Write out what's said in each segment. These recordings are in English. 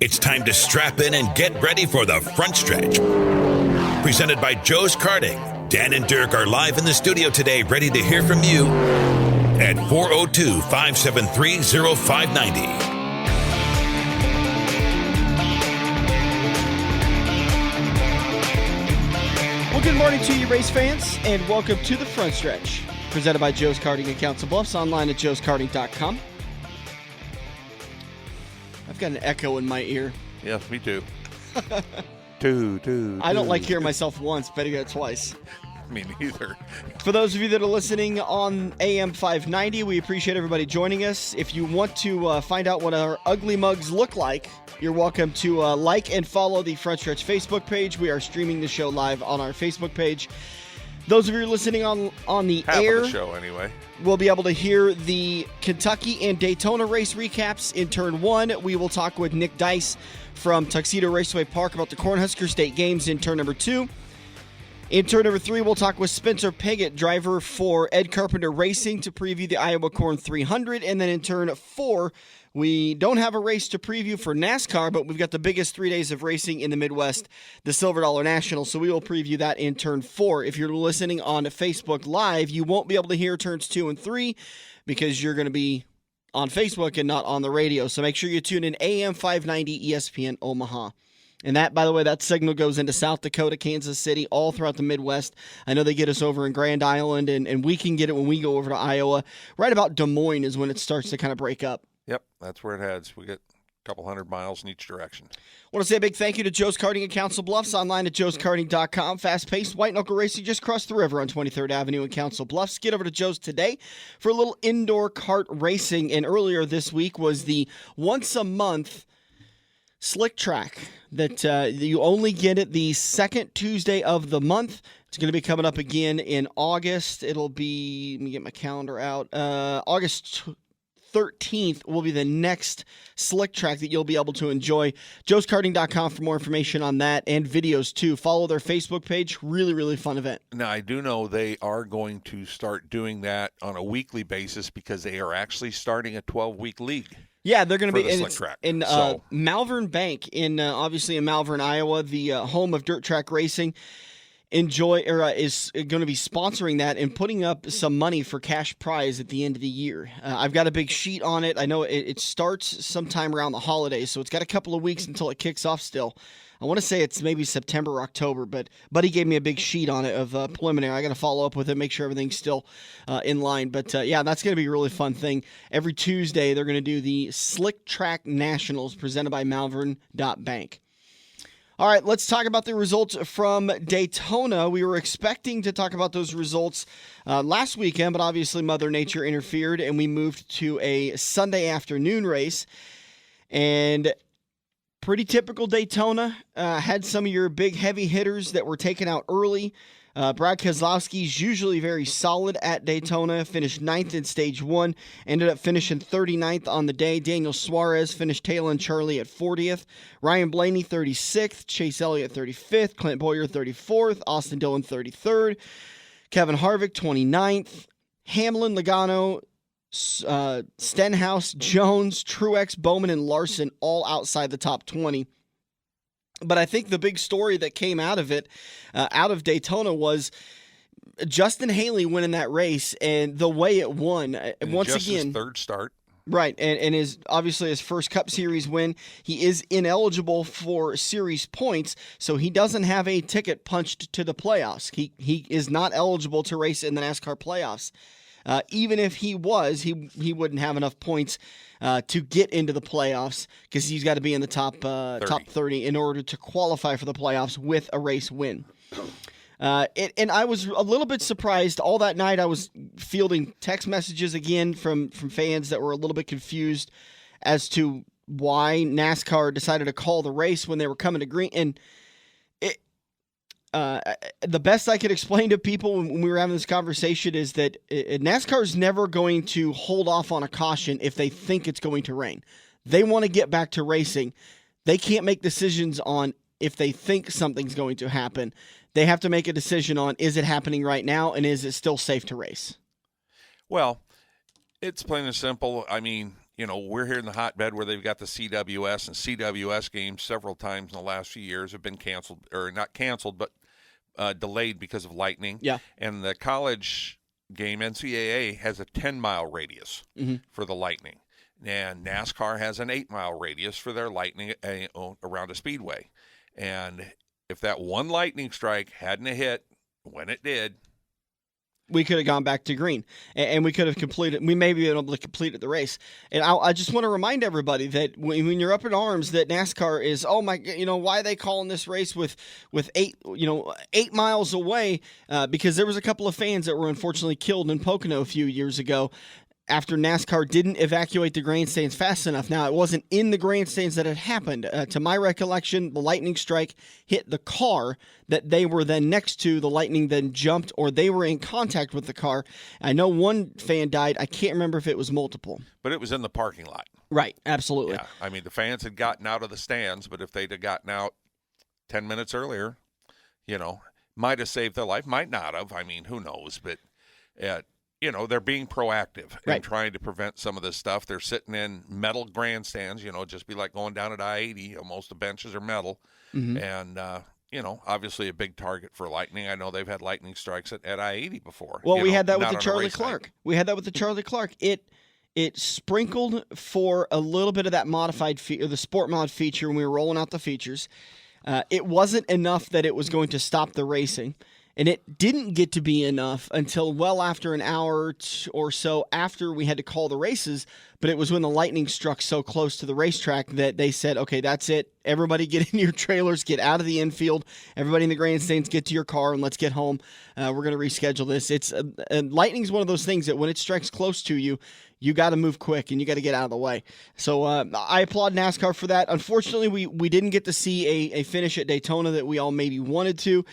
It's time to strap in and get ready for the front stretch. Presented by Joe's Karting. Dan and Dirk are live in the studio today, ready to hear from you at 402-573-0590. Well, good morning to you, race fans, and welcome to the front stretch. Presented by Joe's Karting in Council Bluffs, online at joeskarting.com. I've got an echo in my ear. Yes, me too. I don't like hearing myself once, better get it twice. Me neither. For those of you that are listening on AM 590, we appreciate everybody joining us. If you want to find out what our ugly mugs look like, you're welcome to like and follow the Front Stretch Facebook page. We are streaming the show live on our Facebook page. Those of you listening on the Half air, of the show anyway, will be able to hear the Kentucky and Daytona race recaps in turn one. We will talk with Nick Dice from Tuxedo Raceway Park about the Cornhusker State Games in turn number 2. In turn number 3, we'll talk with Spencer Pigot, driver for Ed Carpenter Racing, to preview the Iowa Corn 300. And then in turn 4, we don't have a race to preview for NASCAR, but we've got the biggest 3 days of racing in the Midwest, the Silver Dollar National, so we will preview that in turn 4. If you're listening on Facebook Live, you won't be able to hear turns 2 and 3 because you're going to be on Facebook and not on the radio. So make sure you tune in AM 590 ESPN Omaha. And that, by the way, that signal goes into South Dakota, Kansas City, all throughout the Midwest. I know they get us over in Grand Island, and we can get it when we go over to Iowa. Right about Des Moines is when it starts to kind of break up. Yep, that's where it heads. We get a couple hundred miles in each direction. I want to say a big thank you to Joe's Karting in Council Bluffs, online at joeskarting.com. Fast-paced white knuckle racing just crossed the river on 23rd Avenue in Council Bluffs. Get over to Joe's today for a little indoor kart racing. And earlier this week was the once-a-month slick track that you only get it the second Tuesday of the month. It's going to be coming up again in August. It'll be, let me get my calendar out, August 13th will be the next slick track that you'll be able to enjoy. joeskarting.com for more information on that and videos too. Follow their Facebook page. Really, really fun event. Now, I do know they are going to start doing that on a weekly basis because they are actually starting a 12-week league. Yeah, they're going to be in Malvern Bank, obviously in Malvern, Iowa, the home of dirt track racing. Is going to be sponsoring that and putting up some money for cash prize at the end of the year. I've got a big sheet on it. I know it starts sometime around the holidays, so it's got a couple of weeks until it kicks off still. I want to say it's maybe September or October, but Buddy gave me a big sheet on it of preliminary. I got to follow up with it, make sure everything's still in line. But, yeah, that's going to be a really fun thing. Every Tuesday, they're going to do the Slick Track Nationals presented by Malvern.Bank. All right, let's talk about the results from Daytona. We were expecting to talk about those results last weekend, but obviously Mother Nature interfered, and we moved to a Sunday afternoon race. And pretty typical Daytona. Had some of your big heavy hitters that were taken out early. Brad Keselowski's usually very solid at Daytona, finished 9th in Stage 1, ended up finishing 39th on the day. Daniel Suarez finished tailing Charlie at 40th. Ryan Blaney 36th, Chase Elliott 35th, Clint Bowyer 34th, Austin Dillon 33rd, Kevin Harvick 29th, Hamlin, Logano, Stenhouse, Jones, Truex, Bowman, and Larson all outside the top 20. But I think the big story that came out of it, out of Daytona, was Justin Haley winning that race and the way it won. Once again, his third start. Right, and is obviously his first Cup Series win. He is ineligible for series points, so he doesn't have a ticket punched to the playoffs. He is not eligible to race in the NASCAR playoffs. Even if he was, he wouldn't have enough points to get into the playoffs because he's got to be in the top 30 in order to qualify for the playoffs with a race win. And I was a little bit surprised. All that night I was fielding text messages again from fans that were a little bit confused as to why NASCAR decided to call the race when they were coming to green. And the best I could explain to people when we were having this conversation is that NASCAR is never going to hold off on a caution if they think it's going to rain. They want to get back to racing. They can't make decisions on if they think something's going to happen. They have to make a decision on, is it happening right now, and is it still safe to race? Well, it's plain and simple. I mean, we're here in the hotbed where they've got the CWS, and CWS games several times in the last few years have been canceled, or not canceled, but delayed because of lightning. Yeah. And the college game, NCAA, has a 10-mile radius for the lightning. And NASCAR has an 8-mile radius for their lightning around a speedway. And if that one lightning strike hadn't hit when it did, we could have gone back to green, and we could have completed. We may be able to complete the race. And I just want to remind everybody that when you're up in arms, that NASCAR is, oh my, why are they calling this race with 8 miles away? Because there was a couple of fans that were unfortunately killed in Pocono a few years ago, after NASCAR didn't evacuate the grandstands fast enough. Now, it wasn't in the grandstands that it happened. To my recollection, the lightning strike hit the car that they were then next to. The lightning then jumped, or they were in contact with the car. I know one fan died. I can't remember if it was multiple. But it was in the parking lot. Right, absolutely. Yeah, I mean, the fans had gotten out of the stands, but if they'd have gotten out 10 minutes earlier, might have saved their life. Might not have. I mean, who knows? But they're being proactive and trying to prevent some of this stuff. They're sitting in metal grandstands, just be like going down at I-80. Most of the benches are metal. And, obviously a big target for lightning. I know they've had lightning strikes at I-80 before. Well, we had that with the Charlie Clark. We had that with the Charlie Clark. It sprinkled for a little bit of that modified the sport mod feature when we were rolling out the features. It wasn't enough that it was going to stop the racing. And it didn't get to be enough until well after an hour or so after we had to call the races. But it was when the lightning struck so close to the racetrack that they said, okay, that's it. Everybody get in your trailers, get out of the infield. Everybody in the grandstands, get to your car, and let's get home. We're going to reschedule this. Lightning's one of those things that when it strikes close to you, you got to move quick and you got to get out of the way. So I applaud NASCAR for that. Unfortunately, we didn't get to see a finish at Daytona that we all maybe wanted to.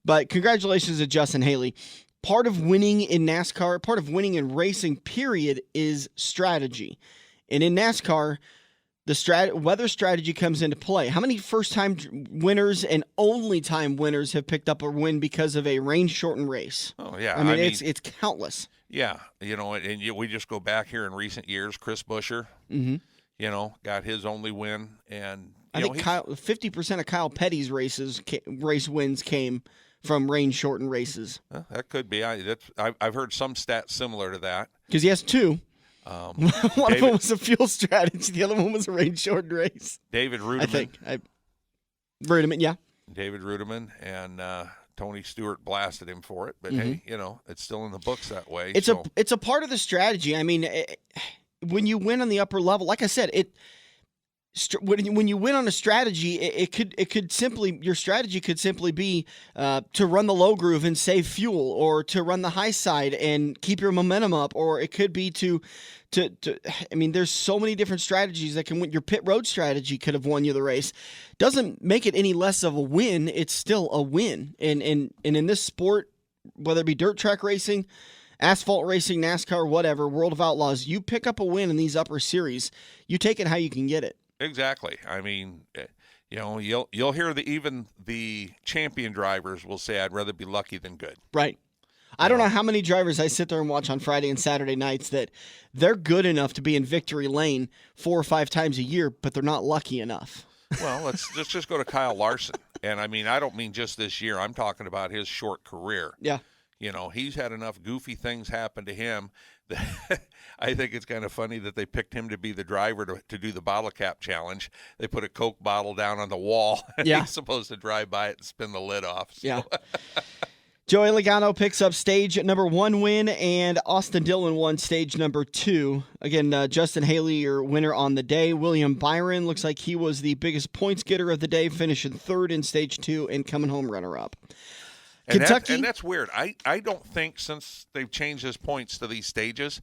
But congratulations to Justin Haley. Part of winning in NASCAR, part of winning in racing, period, is strategy. And in NASCAR, weather strategy comes into play. How many first-time winners and only-time winners have picked up a win because of a rain-shortened race? Oh, yeah. I mean, it's countless. Yeah. And we just go back here in recent years. Chris Buescher, got his only win. And I think 50% of Kyle Petty's race wins came from rain-shortened races. That could be. I've heard some stats similar to that. Because he has 2. One of them was a fuel strategy. The other one was a rain-shortened race. David Rudiman. I think. Rudiman, yeah. David Rudiman, and Tony Stewart blasted him for it. But, hey, it's still in the books that way. It's a part of the strategy. I mean, when you win on the upper level, like I said, when you win on a strategy, your strategy could simply be to run the low groove and save fuel, or to run the high side and keep your momentum up, or it could be to I mean, there's so many different strategies that can win. Your pit road strategy could have won you the race. Doesn't make it any less of a win. It's still a win. And in this sport, whether it be dirt track racing, asphalt racing, NASCAR, whatever, World of Outlaws, you pick up a win in these upper series, you take it how you can get it. Exactly. I mean, you'll hear even the champion drivers will say, I'd rather be lucky than good. Right. I don't know how many drivers I sit there and watch on Friday and Saturday nights that they're good enough to be in victory lane 4 or 5 times a year, but they're not lucky enough. Well, let's just go to Kyle Larson. And I mean, I don't mean just this year. I'm talking about his short career. Yeah. He's had enough goofy things happen to him that I think it's kind of funny that they picked him to be the driver to do the bottle cap challenge. They put a Coke bottle down on the wall, and he's supposed to drive by it and spin the lid off. So. Yeah. Joey Logano picks up stage number 1 win, and Austin Dillon won stage number 2. Again, Justin Haley, your winner on the day. William Byron looks like he was the biggest points getter of the day, finishing 3rd in stage 2 and coming home runner-up. Kentucky, and that's weird. I don't think, since they've changed his points to these stages,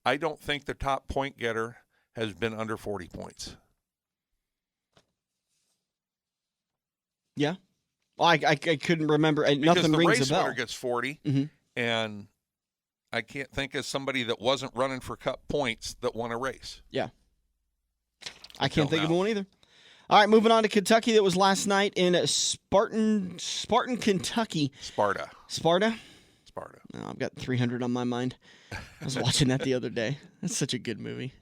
I don't think the top point getter has been under 40 points. Yeah. Well, I couldn't remember. Nothing rings a bell. The race winner gets 40, and I can't think of somebody that wasn't running for cup points that won a race. Yeah. I can't think of one either. All right, moving on to Kentucky. That was last night in Spartan, Kentucky. Sparta. Oh, I've got 300 on my mind. I was watching that the other day. That's such a good movie.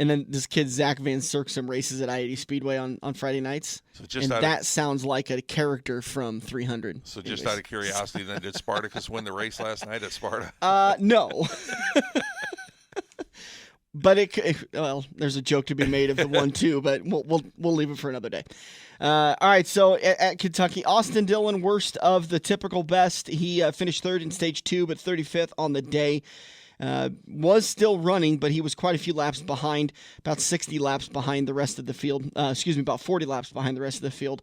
And then this kid, Zach Van Cirksum, races at I-80 Speedway on Friday nights. So that sounds like a character from 300. So just out of curiosity, then, did Spartacus win the race last night at Sparta? No. But there's a joke to be made of the 1-2, but we'll leave it for another day. All right, so at Kentucky, Austin Dillon, worst of the typical best. He finished third in stage 2, but 35th on the day. Was still running, but he was quite a few laps behind, about 60 laps behind the rest of the field. About 40 laps behind the rest of the field.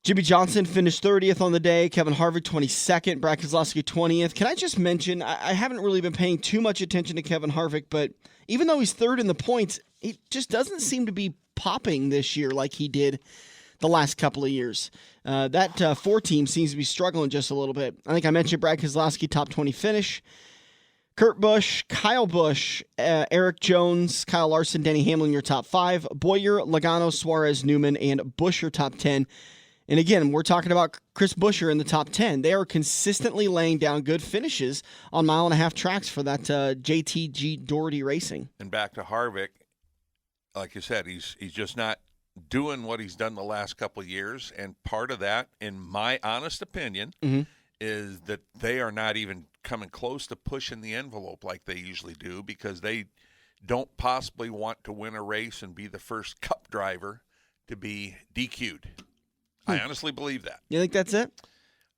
Jimmy Johnson finished 30th on the day. Kevin Harvick, 22nd. Brad Keselowski, 20th. Can I just mention, I haven't really been paying too much attention to Kevin Harvick, but even though he's third in the points, he just doesn't seem to be popping this year like he did the last couple of years. That 4 team seems to be struggling just a little bit. I think I mentioned Brad Keselowski, top 20 finish. Kurt Busch, Kyle Busch, Eric Jones, Kyle Larson, Denny Hamlin, your top 5. Boyer, Logano, Suarez, Newman, and Busch, your top 10. And again, we're talking about Chris Buescher in the top 10. They are consistently laying down good finishes on mile-and-a-half tracks for that JTG Doherty Racing. And back to Harvick, like you said, he's just not doing what he's done the last couple of years. And part of that, in my honest opinion, is that they are not even coming close to pushing the envelope like they usually do, because they don't possibly want to win a race and be the first Cup driver to be DQ'd. I honestly believe that. You think that's it?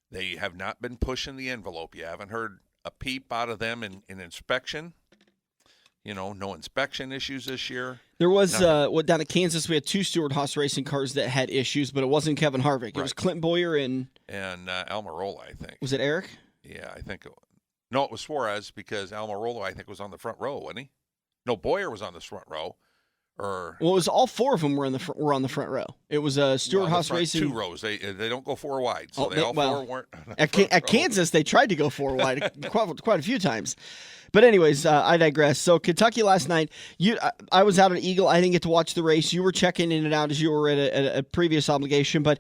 They have not been pushing the envelope. You haven't heard a peep out of them in inspection. No inspection issues this year. There was, down at Kansas, we had 2 Stewart-Haas racing cars that had issues, but it wasn't Kevin Harvick. Right. It was Clint Boyer and Almirola, I think. Was it Eric? Yeah, I think. No, it was Suarez, because Almirola, I think, was on the front row, wasn't he? No, Boyer was on the front row. Well, it was all 4 of them were on the front row. It was Stewart-Haas Racing. 2 rows. They don't go 4 wide, so all 4 weren't. At Kansas, they tried to go 4 wide quite a few times. But anyways, I digress. So Kentucky last night, I was out at Eagle. I didn't get to watch the race. You were checking in and out as you were at a previous obligation, but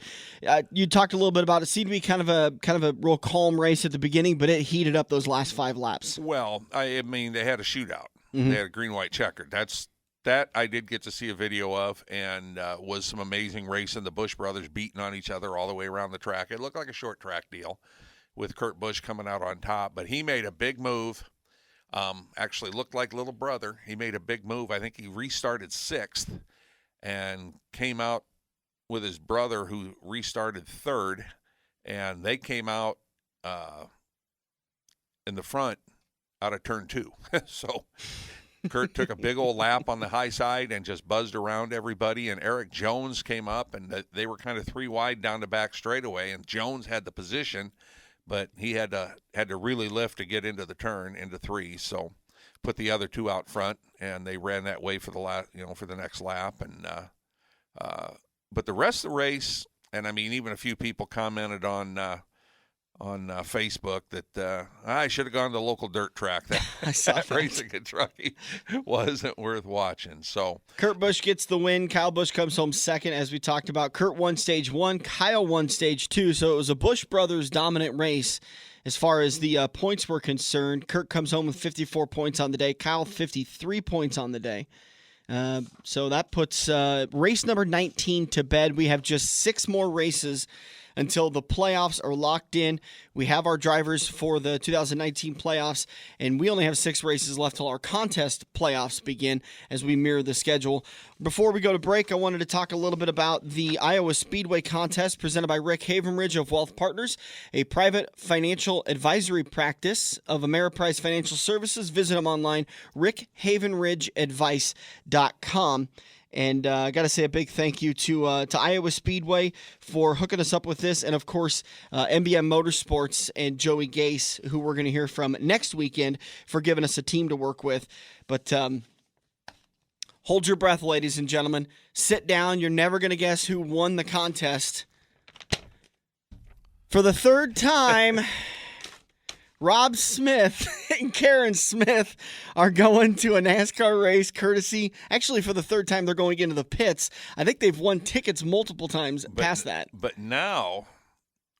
you talked a little bit about it. It seemed to be kind of a real calm race at the beginning, but it heated up those last 5 laps. Well, I mean, they had a shootout. Mm-hmm. They had a green-white checker. That I did get to see a video of, and was some amazing racing. The Busch brothers beating on each other all the way around the track. It looked like a short track deal with Kurt Busch coming out on top, but he made a big move. Actually looked like little brother. He made a big move. I think he restarted 6th and came out with his brother, who restarted 3rd, and they came out in the front out of turn 2. So Kurt took a big old lap on the high side and just buzzed around everybody, and Eric Jones came up, and they were kind of 3 wide down the back straightaway, and Jones had the position, but he had to really lift to get into the turn into 3. So put the other 2 out front, and they ran that way for the next lap. And but the rest of the race, and I mean, even a few people commented on Facebook that I should have gone to the local dirt track. That race in Kentucky wasn't worth watching. So Kurt Busch gets the win. Kyle Busch comes home second, as we talked about. Kurt won stage 1. Kyle won stage 2. So it was a Busch brothers dominant race as far as the points were concerned. Kurt comes home with 54 points on the day. Kyle 53 points on the day. So that puts race number 19 to bed. We have just 6 more races until the playoffs are locked in. We have our drivers for the 2019 playoffs, and we only have 6 races left till our contest playoffs begin as we mirror the schedule. Before we go to break, I wanted to talk a little bit about the Iowa Speedway contest presented by Rick Havenridge of Wealth Partners, a private financial advisory practice of Ameriprise Financial Services. Visit them online, rickhavenridgeadvice.com. And I got to say a big thank you to Iowa Speedway for hooking us up with this, and of course MBM Motorsports and Joey Gase, who we're going to hear from next weekend, for giving us a team to work with. But hold your breath, ladies and gentlemen. Sit down. You're never going to guess who won the contest. For the 3rd time, Rob Smith and Karen Smith are going to a NASCAR race courtesy. Actually, for the 3rd time, they're going into the pits. I think they've won tickets multiple times past that. But now,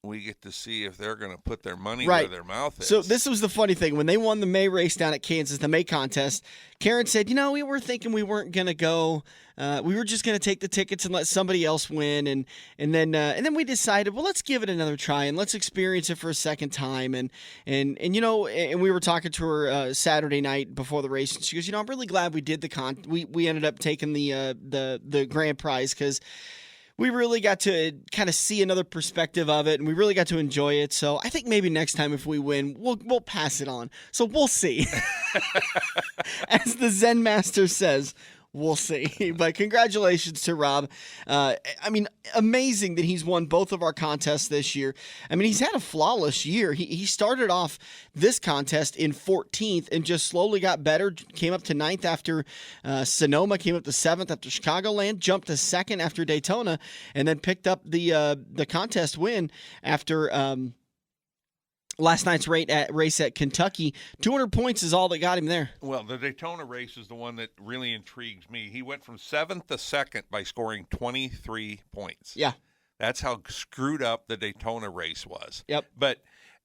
we get to see if they're going to put their money right where their mouth is. So this was the funny thing. When they won the May race down at Kansas, the May contest, Karen said, we were thinking we weren't going to go. We were just going to take the tickets and let somebody else win. And then we decided, well, let's give it another try and let's experience it for a second time. And we were talking to her Saturday night before the race. And she goes, I'm really glad we did we ended up taking the grand prize because we really got to kind of see another perspective of it, and we really got to enjoy it. So I think maybe next time if we win, we'll pass it on. So we'll see. As the Zen Master says, we'll see. But congratulations to Rob. Amazing that he's won both of our contests this year. He's had a flawless year. He started off this contest in 14th and just slowly got better. Came up to 9th after Sonoma, came up to 7th after Chicagoland, jumped to 2nd after Daytona, and then picked up the contest win after last night's race at Kentucky. 200 points is all that got him there. Well, the Daytona race is the one that really intrigues me. He went from 7th to 2nd by scoring 23 points. Yeah. That's how screwed up the Daytona race was. Yep.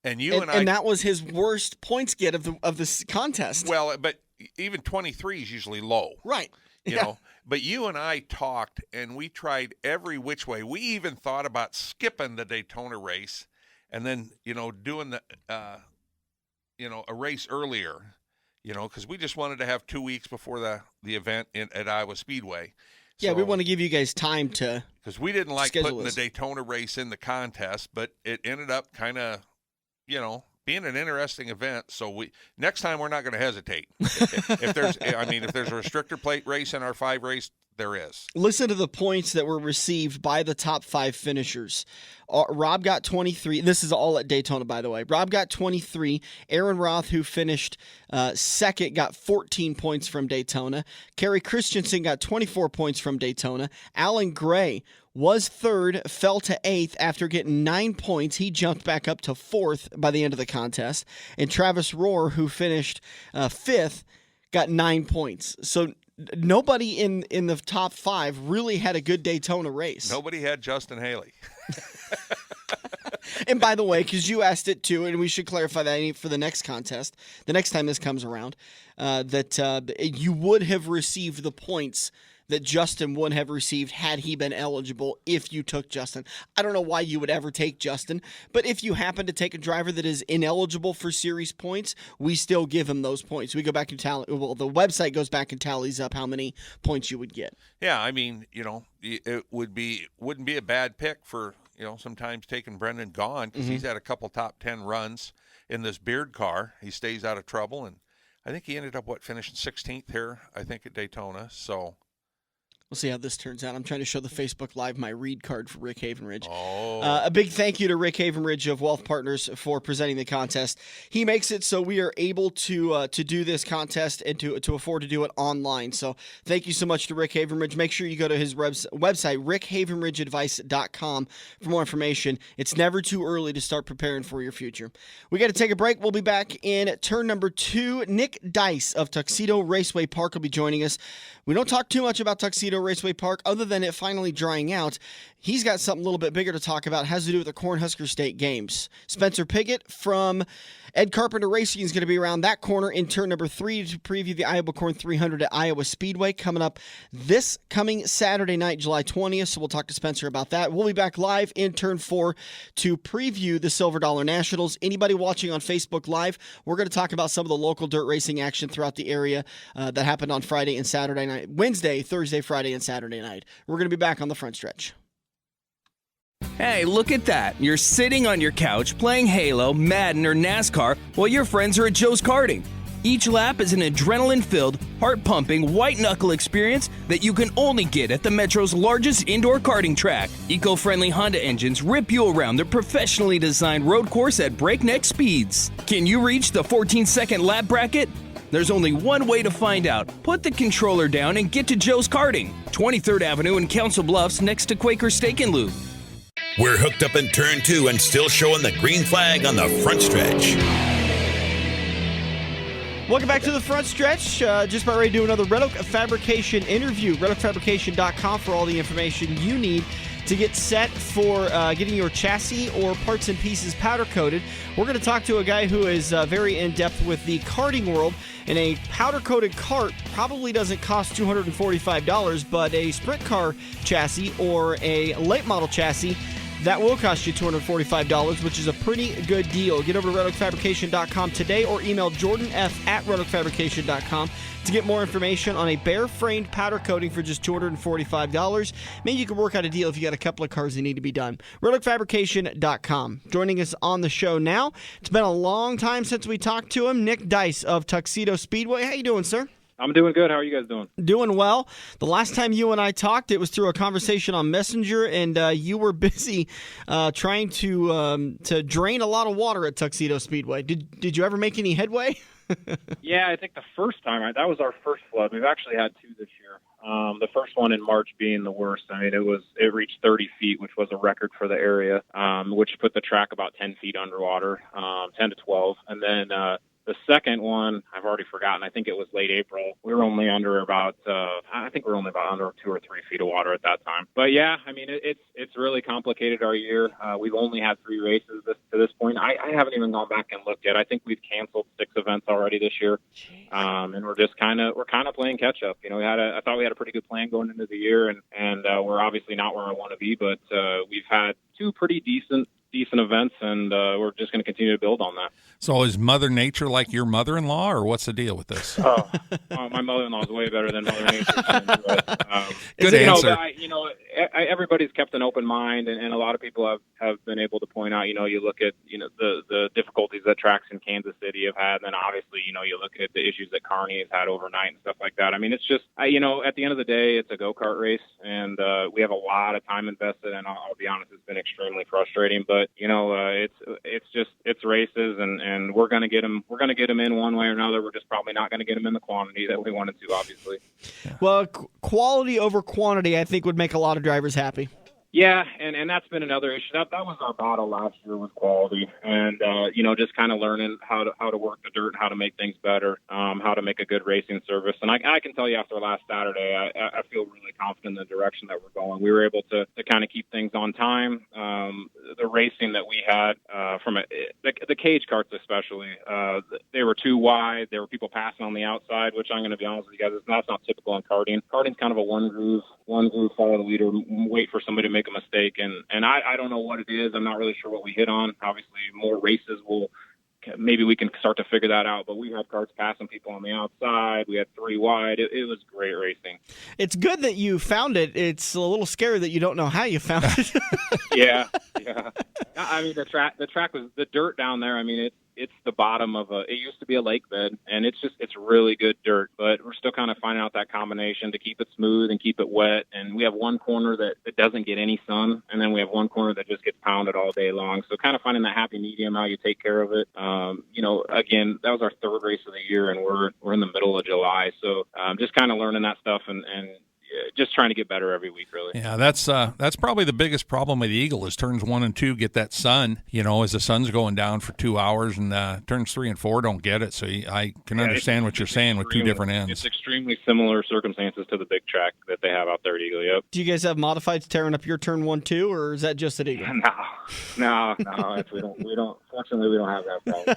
And that was his worst points get of this contest. Well, but even 23 is usually low. Right. You know, but you and I talked, and we tried every which way. We even thought about skipping the Daytona race and then, doing the, a race earlier, because we just wanted to have 2 weeks before the event at Iowa Speedway. Yeah, we want to give you guys time to because we didn't like putting the Daytona race in the contest, but it ended up kind of, being an interesting event. So next time we're not going to hesitate. if there's a restrictor plate race in our 5 race, there is. Listen to the points that were received by the top 5 finishers. Rob got 23. This is all at Daytona, by the way. Rob got 23. Aaron Roth, who finished second, got 14 points from Daytona. Kerry Christensen got 24 points from Daytona. Alan Gray was third, fell to 8th after getting 9 points. He jumped back up to 4th by the end of the contest. And Travis Rohr, who finished 5th, got 9 points. So nobody in the top 5 really had a good Daytona race. Nobody had Justin Haley. And by the way, because you asked it too, and we should clarify that for the next contest, the next time this comes around, that you would have received the points that Justin would have received had he been eligible if you took Justin. I don't know why you would ever take Justin, but if you happen to take a driver that is ineligible for series points, we still give him those points. We go back and tally. Well, the website goes back and tallies up how many points you would get. Yeah, it wouldn't be a bad pick for, sometimes taking Brendan Gaughan because he's had a couple top 10 runs in this Beard car. He stays out of trouble, and I think he ended up, finishing 16th here, I think, at Daytona, so... We'll see how this turns out. I'm trying to show the Facebook Live my read card for Rick Havenridge. Oh. A big thank you to Rick Havenridge of Wealth Partners for presenting the contest. He makes it so we are able to do this contest and to afford to do it online. So thank you so much to Rick Havenridge. Make sure you go to his website, rickhavenridgeadvice.com, for more information. It's never too early to start preparing for your future. We got to take a break. We'll be back in turn number 2. Nick Dice of Tuxedo Raceway Park will be joining us. We don't talk too much about Tuxedo Raceway Park other than it finally drying out. He's got something a little bit bigger to talk about. It has to do with the Cornhusker State Games. Spencer Pigot from Ed Carpenter Racing is going to be around that corner in turn number 3 to preview the Iowa Corn 300 at Iowa Speedway coming up this coming Saturday night, July 20th. So we'll talk to Spencer about that. We'll be back live in turn 4 to preview the Silver Dollar Nationals. Anybody watching on Facebook Live, we're going to talk about some of the local dirt racing action throughout the area that happened on Friday and Saturday night, Wednesday, Thursday, Friday, and Saturday night. We're going to be back on the front stretch. Hey, look at that. You're sitting on your couch playing Halo, Madden, or NASCAR while your friends are at Joe's Karting. Each lap is an adrenaline-filled, heart-pumping, white-knuckle experience that you can only get at the Metro's largest indoor karting track. Eco-friendly Honda engines rip you around the professionally designed road course at breakneck speeds. Can you reach the 14-second lap bracket? There's only one way to find out. Put the controller down and get to Joe's Karting, 23rd Avenue in Council Bluffs next to Quaker Steak and Lube. We're hooked up in turn 2 and still showing the green flag on the front stretch. Welcome back to the front stretch. Just about ready to do another Red Oak Fabrication interview. RedOakFabrication.com for all the information you need to get set for getting your chassis or parts and pieces powder coated. We're going to talk to a guy who is very in-depth with the karting world, and a powder-coated kart probably doesn't cost $245, but a sprint car chassis or a late model chassis, that will cost you $245, which is a pretty good deal. Get over to RedOakFabrication.com today or email jordanf@RedOakFabrication.com to get more information on a bare-framed powder coating for just $245. Maybe you can work out a deal if you got a couple of cars that need to be done. RedOakFabrication.com. Joining us on the show now, it's been a long time since we talked to him, Nick Dice of Tuxedo Speedway. How you doing, sir? I'm doing good. How are you guys doing? Doing well. The last time you and I talked, it was through a conversation on Messenger, and you were busy trying to drain a lot of water at Tuxedo Speedway. Did you ever make any headway? Yeah, I think the first time, that was our first flood. We've actually had two this year. The first one in March being the worst. I mean, it reached 30 feet, which was a record for the area, which put the track about 10 feet underwater, 10 to 12. And then the second one, I've already forgotten. I think it was late April. We were only under about, I think we were only about under 2 or 3 feet of water at that time. But yeah, I mean, it's really complicated our year. We've only had 3 races to this point. I haven't even gone back and looked yet. I think we've canceled 6 events already this year, and we're kind of playing catch up. You know, I thought we had a pretty good plan going into the year, and we're obviously not where I want to be, but we've had 2 pretty decent events, and we're just going to continue to build on that. So is Mother Nature like your mother-in-law, or what's the deal with this? My mother-in-law is way better than Mother Nature. Good answer. Everybody's kept an open mind, and a lot of people have been able to point out, you look at, the difficulties that tracks in Kansas City have had, and then obviously, you look at the issues that Kearney has had overnight and stuff like that. I mean, it's just, at the end of the day, it's a go-kart race, and we have a lot of time invested, and I'll be honest, it's been extremely frustrating, but it's races, and we're going to get them in one way or another. We're just probably not going to get them in the quantity that we wanted to, obviously. Well, quality over quantity, I think, would make a lot of drivers happy. Yeah, and that's been another issue. That was our battle last year with quality, and just kind of learning how to work the dirt, how to make things better, how to make a good racing service. And I can tell you, after last Saturday, I feel really confident in the direction that we're going. We were able to kind of keep things on time. The racing that we had from the cage carts especially, they were too wide. There were people passing on the outside, which I'm going to be honest with you guys, that's not typical in karting. Karting's kind of a one groove, follow the leader, wait for somebody to make a mistake, and I don't know what it is. I'm not really sure what we hit on. Obviously, more races maybe we can start to figure that out, but we had carts passing people on the outside. We had 3 wide. It was great racing. It's good that you found it. It's a little scary that you don't know how you found it. Yeah. I mean, the track was the dirt down there. I mean, it's the bottom of it used to be a lake bed, and it's really good dirt, but we're still kind of finding out that combination to keep it smooth and keep it wet. And we have one corner that doesn't get any sun, and then we have one corner that just gets pounded all day long. So kind of finding that happy medium, how you take care of it. Again, that was our 3rd race of the year, and we're in the middle of July. So just kind of learning that stuff and just trying to get better every week, really. Yeah, that's probably the biggest problem with the Eagle is turns 1 and 2 get that sun, as the sun's going down for 2 hours, and turns 3 and 4 don't get it. So I can understand what you're saying with 2 different ends. It's extremely similar circumstances to the big track that they have out there at Eagle. Yep. Do you guys have modifieds tearing up your turn 1 too, or is that just at Eagle? No. We don't. Fortunately, we don't have that problem.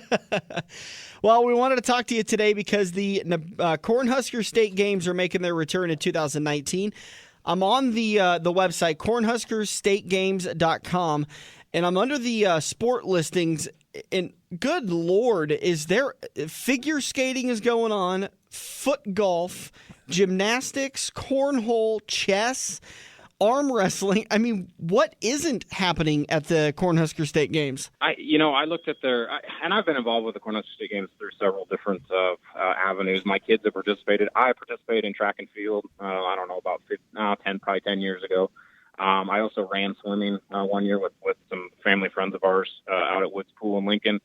Well, we wanted to talk to you today because the Cornhusker State Games are making their return in 2019. I'm on the website, cornhuskerstategames.com, and I'm under the sport listings, and good Lord, is there figure skating is going on, foot golf, gymnastics, cornhole, chess, arm wrestling. I mean, what isn't happening at the Cornhusker State Games? I looked at and I've been involved with the Cornhusker State Games through several different avenues. My kids have participated. I participated in track and field, I don't know, about 10 years ago. I also ran swimming 1 year with some family friends of ours out at Woods Pool in Lincoln.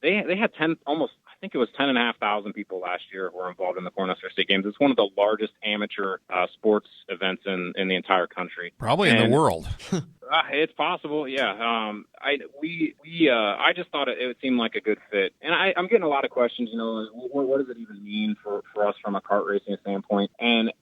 They had 10 almost. I think it was 10,500 people last year who were involved in the Cornhusker State Games. It's one of the largest amateur sports events in the entire country. Probably in the world. It's possible, yeah. I just thought it would seem like a good fit. And I'm getting a lot of questions, what does it even mean for us from a kart racing standpoint? And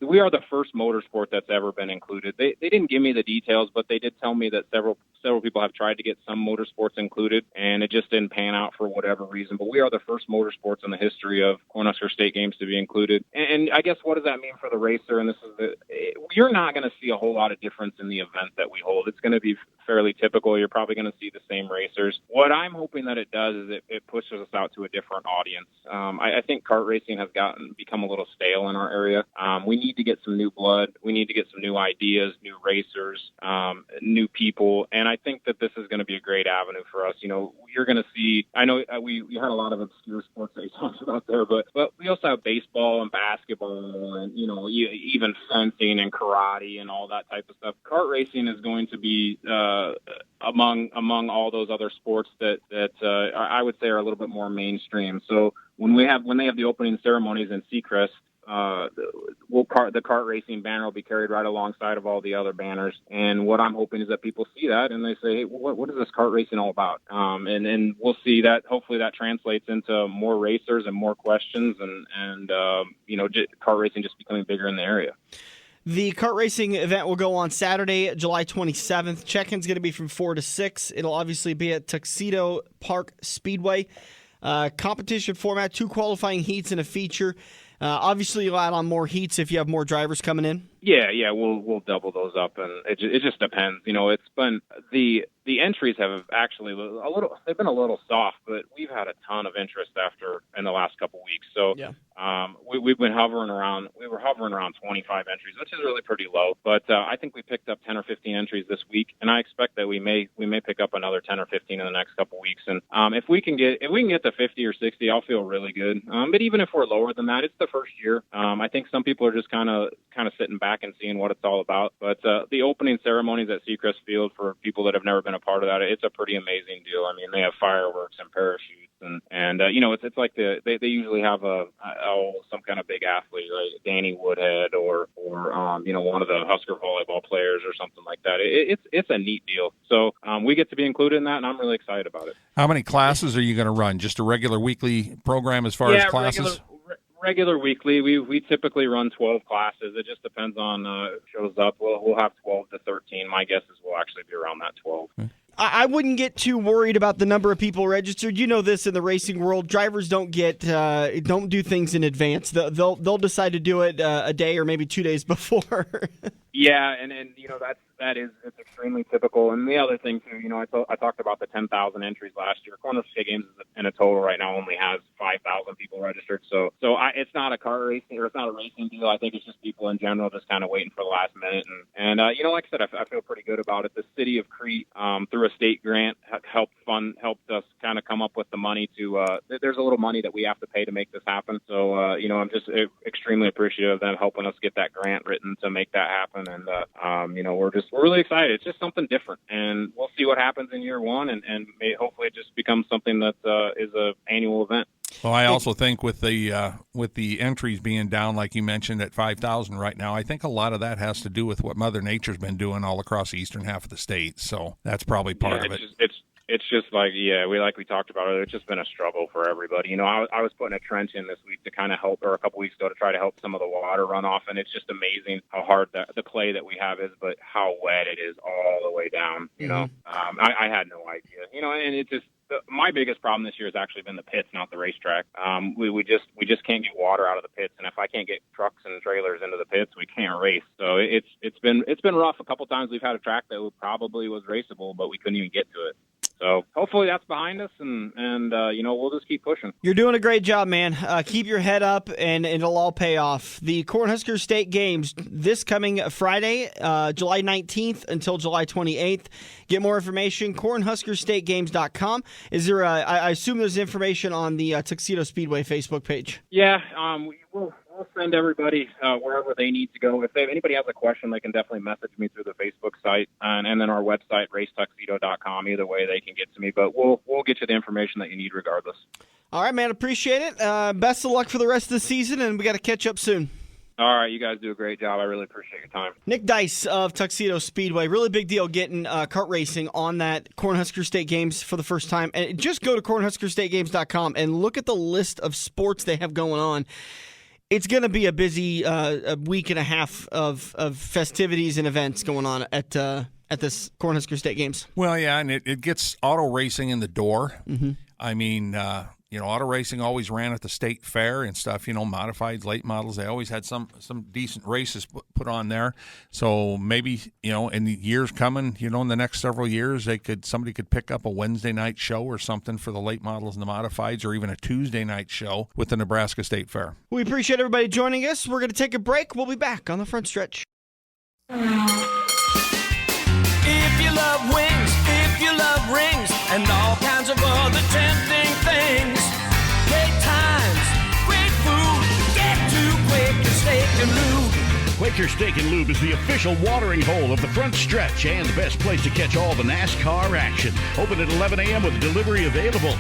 we are the first motorsport that's ever been included. They didn't give me the details, but they did tell me that several people have tried to get some motorsports included, and it just didn't pan out for whatever reason. But we are the first motorsports in the history of Cornhusker State Games to be included. And I guess what does that mean for the racer? And you're not going to see a whole lot of difference in the event that we hold. It's going to be fairly typical. You're probably going to see the same racers. What I'm hoping that it does is it pushes us out to a different audience. I think kart racing has become a little stale in our area. We need to get some new blood. We need to get some new ideas, new racers, new people. And I think that this is going to be a great avenue for us. You're going to see, I know we heard a lot of obscure sports that you talked about there, but we also have baseball and basketball and, even fencing and karate and all that type of stuff. Kart racing is going to be among all those other sports that I would say are a little bit more mainstream. So when they have the opening ceremonies in Seacrest, the kart racing banner will be carried right alongside of all the other banners. And what I'm hoping is that people see that and they say, hey, what is this kart racing all about? And we'll see that. Hopefully that translates into more racers and more questions and kart racing just becoming bigger in the area. The kart racing event will go on Saturday, July 27th. Check-in's going to be from 4 to 6. It'll obviously be at Tuxedo Speedway. Competition format, 2 qualifying heats and a feature. Obviously, you'll add on more heats if you have more drivers coming in. Yeah, we'll double those up, and it just depends. It's been the entries have actually they've been a little soft, but we've had a ton of interest in the last couple weeks. So yeah. We've been hovering around 25 entries, which is really pretty low. But I think we picked up 10 or 15 entries this week, and I expect that we may pick up another 10 or 15 in the next couple weeks. And if we can get to 50 or 60, I'll feel really good. But even if we're lower than that, it's the first year. I think some people are just kind of sitting back and seeing what it's all about. But the opening ceremonies at Seacrest Field, for people that have never been a part of that, it's a pretty amazing deal. I mean, they have fireworks and parachutes. And it's like they usually have some kind of big athlete, like Danny Woodhead or one of the Husker volleyball players or something like that. It's a neat deal. So we get to be included in that, and I'm really excited about it. How many classes are you going to run? Just a regular weekly program as far as classes? Regular weekly. We typically run 12 classes. It just depends on who shows up. We'll have 12 to 13. My guess is we'll actually be around that 12. Okay. I wouldn't get too worried about the number of people registered. You know this in the racing world. Drivers don't do things in advance. They'll decide to do it a day or maybe 2 days before. Yeah, and it's extremely typical. And the other thing too, I talked about the 10,000 entries last year. Cornhusker State Games in a total right now only has 5,000 people registered. So it's not a car racing or it's not a racing deal. I think it's just people in general just kind of waiting for the last minute. And like I said, I feel pretty good about it. The city of Crete, through a state grant, helped us kind of come up with the money to. There's a little money that we have to pay to make this happen. So I'm just extremely appreciative of them helping us get that grant written to make that happen. And we're really excited. It's just something different, and we'll see what happens in year one, and hopefully it just becomes something that is a annual event. Well, I also think with the entries being down, like you mentioned, at 5,000 right now, I think a lot of that has to do with what Mother Nature's been doing all across the eastern half of the state. So that's probably part of it. It's just like, we talked about it. It's just been a struggle for everybody. I was putting a trench in this week to kind of help, or a couple weeks ago to try to help some of the water run off, and it's just amazing how hard the clay that we have is, but how wet it is all the way down. I had no idea. And it just. My biggest problem this year has actually been the pits, not the racetrack. We just can't get water out of the pits, and if I can't get trucks and trailers into the pits, we can't race. So it's been rough. A couple times we've had a track that probably was raceable, but we couldn't even get to it. So hopefully that's behind us, and we'll just keep pushing. You're doing a great job, man. Keep your head up, and it'll all pay off. The Cornhusker State Games this coming Friday, July 19th until July 28th. Get more information, cornhuskerstategames.com. Is there I assume there's information on the Tuxedo Speedway Facebook page? Yeah, we'll send everybody wherever they need to go. If anybody has a question, they can definitely message me through the Facebook site and then our website, racetuxedo.com. Either way, they can get to me. But we'll get you the information that you need regardless. All right, man. Appreciate it. Best of luck for the rest of the season, and we got to catch up soon. All right, you guys do a great job. I really appreciate your time. Nick Dice of Tuxedo Speedway. Really big deal getting kart racing on that Cornhusker State Games for the first time. And just go to cornhuskerstategames.com and look at the list of sports they have going on. It's going to be a busy a week and a half of festivities and events going on at this Cornhusker State Games. Well, yeah, and it gets auto racing in the door. Mm-hmm. I mean, auto racing always ran at the state fair and stuff, modifieds, late models. They always had some decent races put on there. So maybe, in the years coming, in the next several years, somebody could pick up a Wednesday night show or something for the late models and the modifieds, or even a Tuesday night show with the Nebraska State Fair. We appreciate everybody joining us. We're going to take a break. We'll be back on the front stretch. If you love wings, if you love rings, and all kinds of other tempting things, great times, great food, get to Quaker Steak and Lube. Quaker Steak and Lube is the official watering hole of the front stretch and the best place to catch all the NASCAR action. Open at 11 a.m. with delivery available.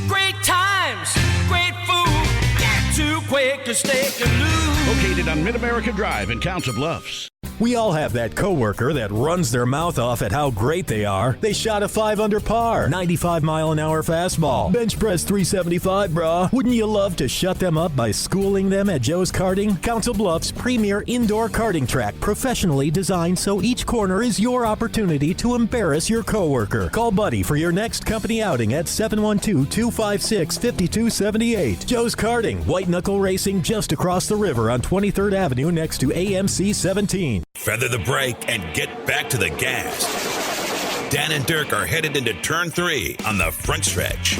Great times, great food, get to Quaker Steak and Lube. Located on Mid-America Drive in Council Bluffs. We all have that coworker that runs their mouth off at how great they are. They shot a 5 under par, 95-mile-an-hour fastball, bench press 375, brah. Wouldn't you love to shut them up by schooling them at Joe's Karting? Council Bluffs' premier indoor karting track, professionally designed so each corner is your opportunity to embarrass your coworker. Call Buddy for your next company outing at 712-256-5278. Joe's Karting, white knuckle racing just across the river on 23rd Avenue next to AMC 17. Feather the brake and get back to the gas. Dan and Dirk are headed into turn 3 on the front stretch.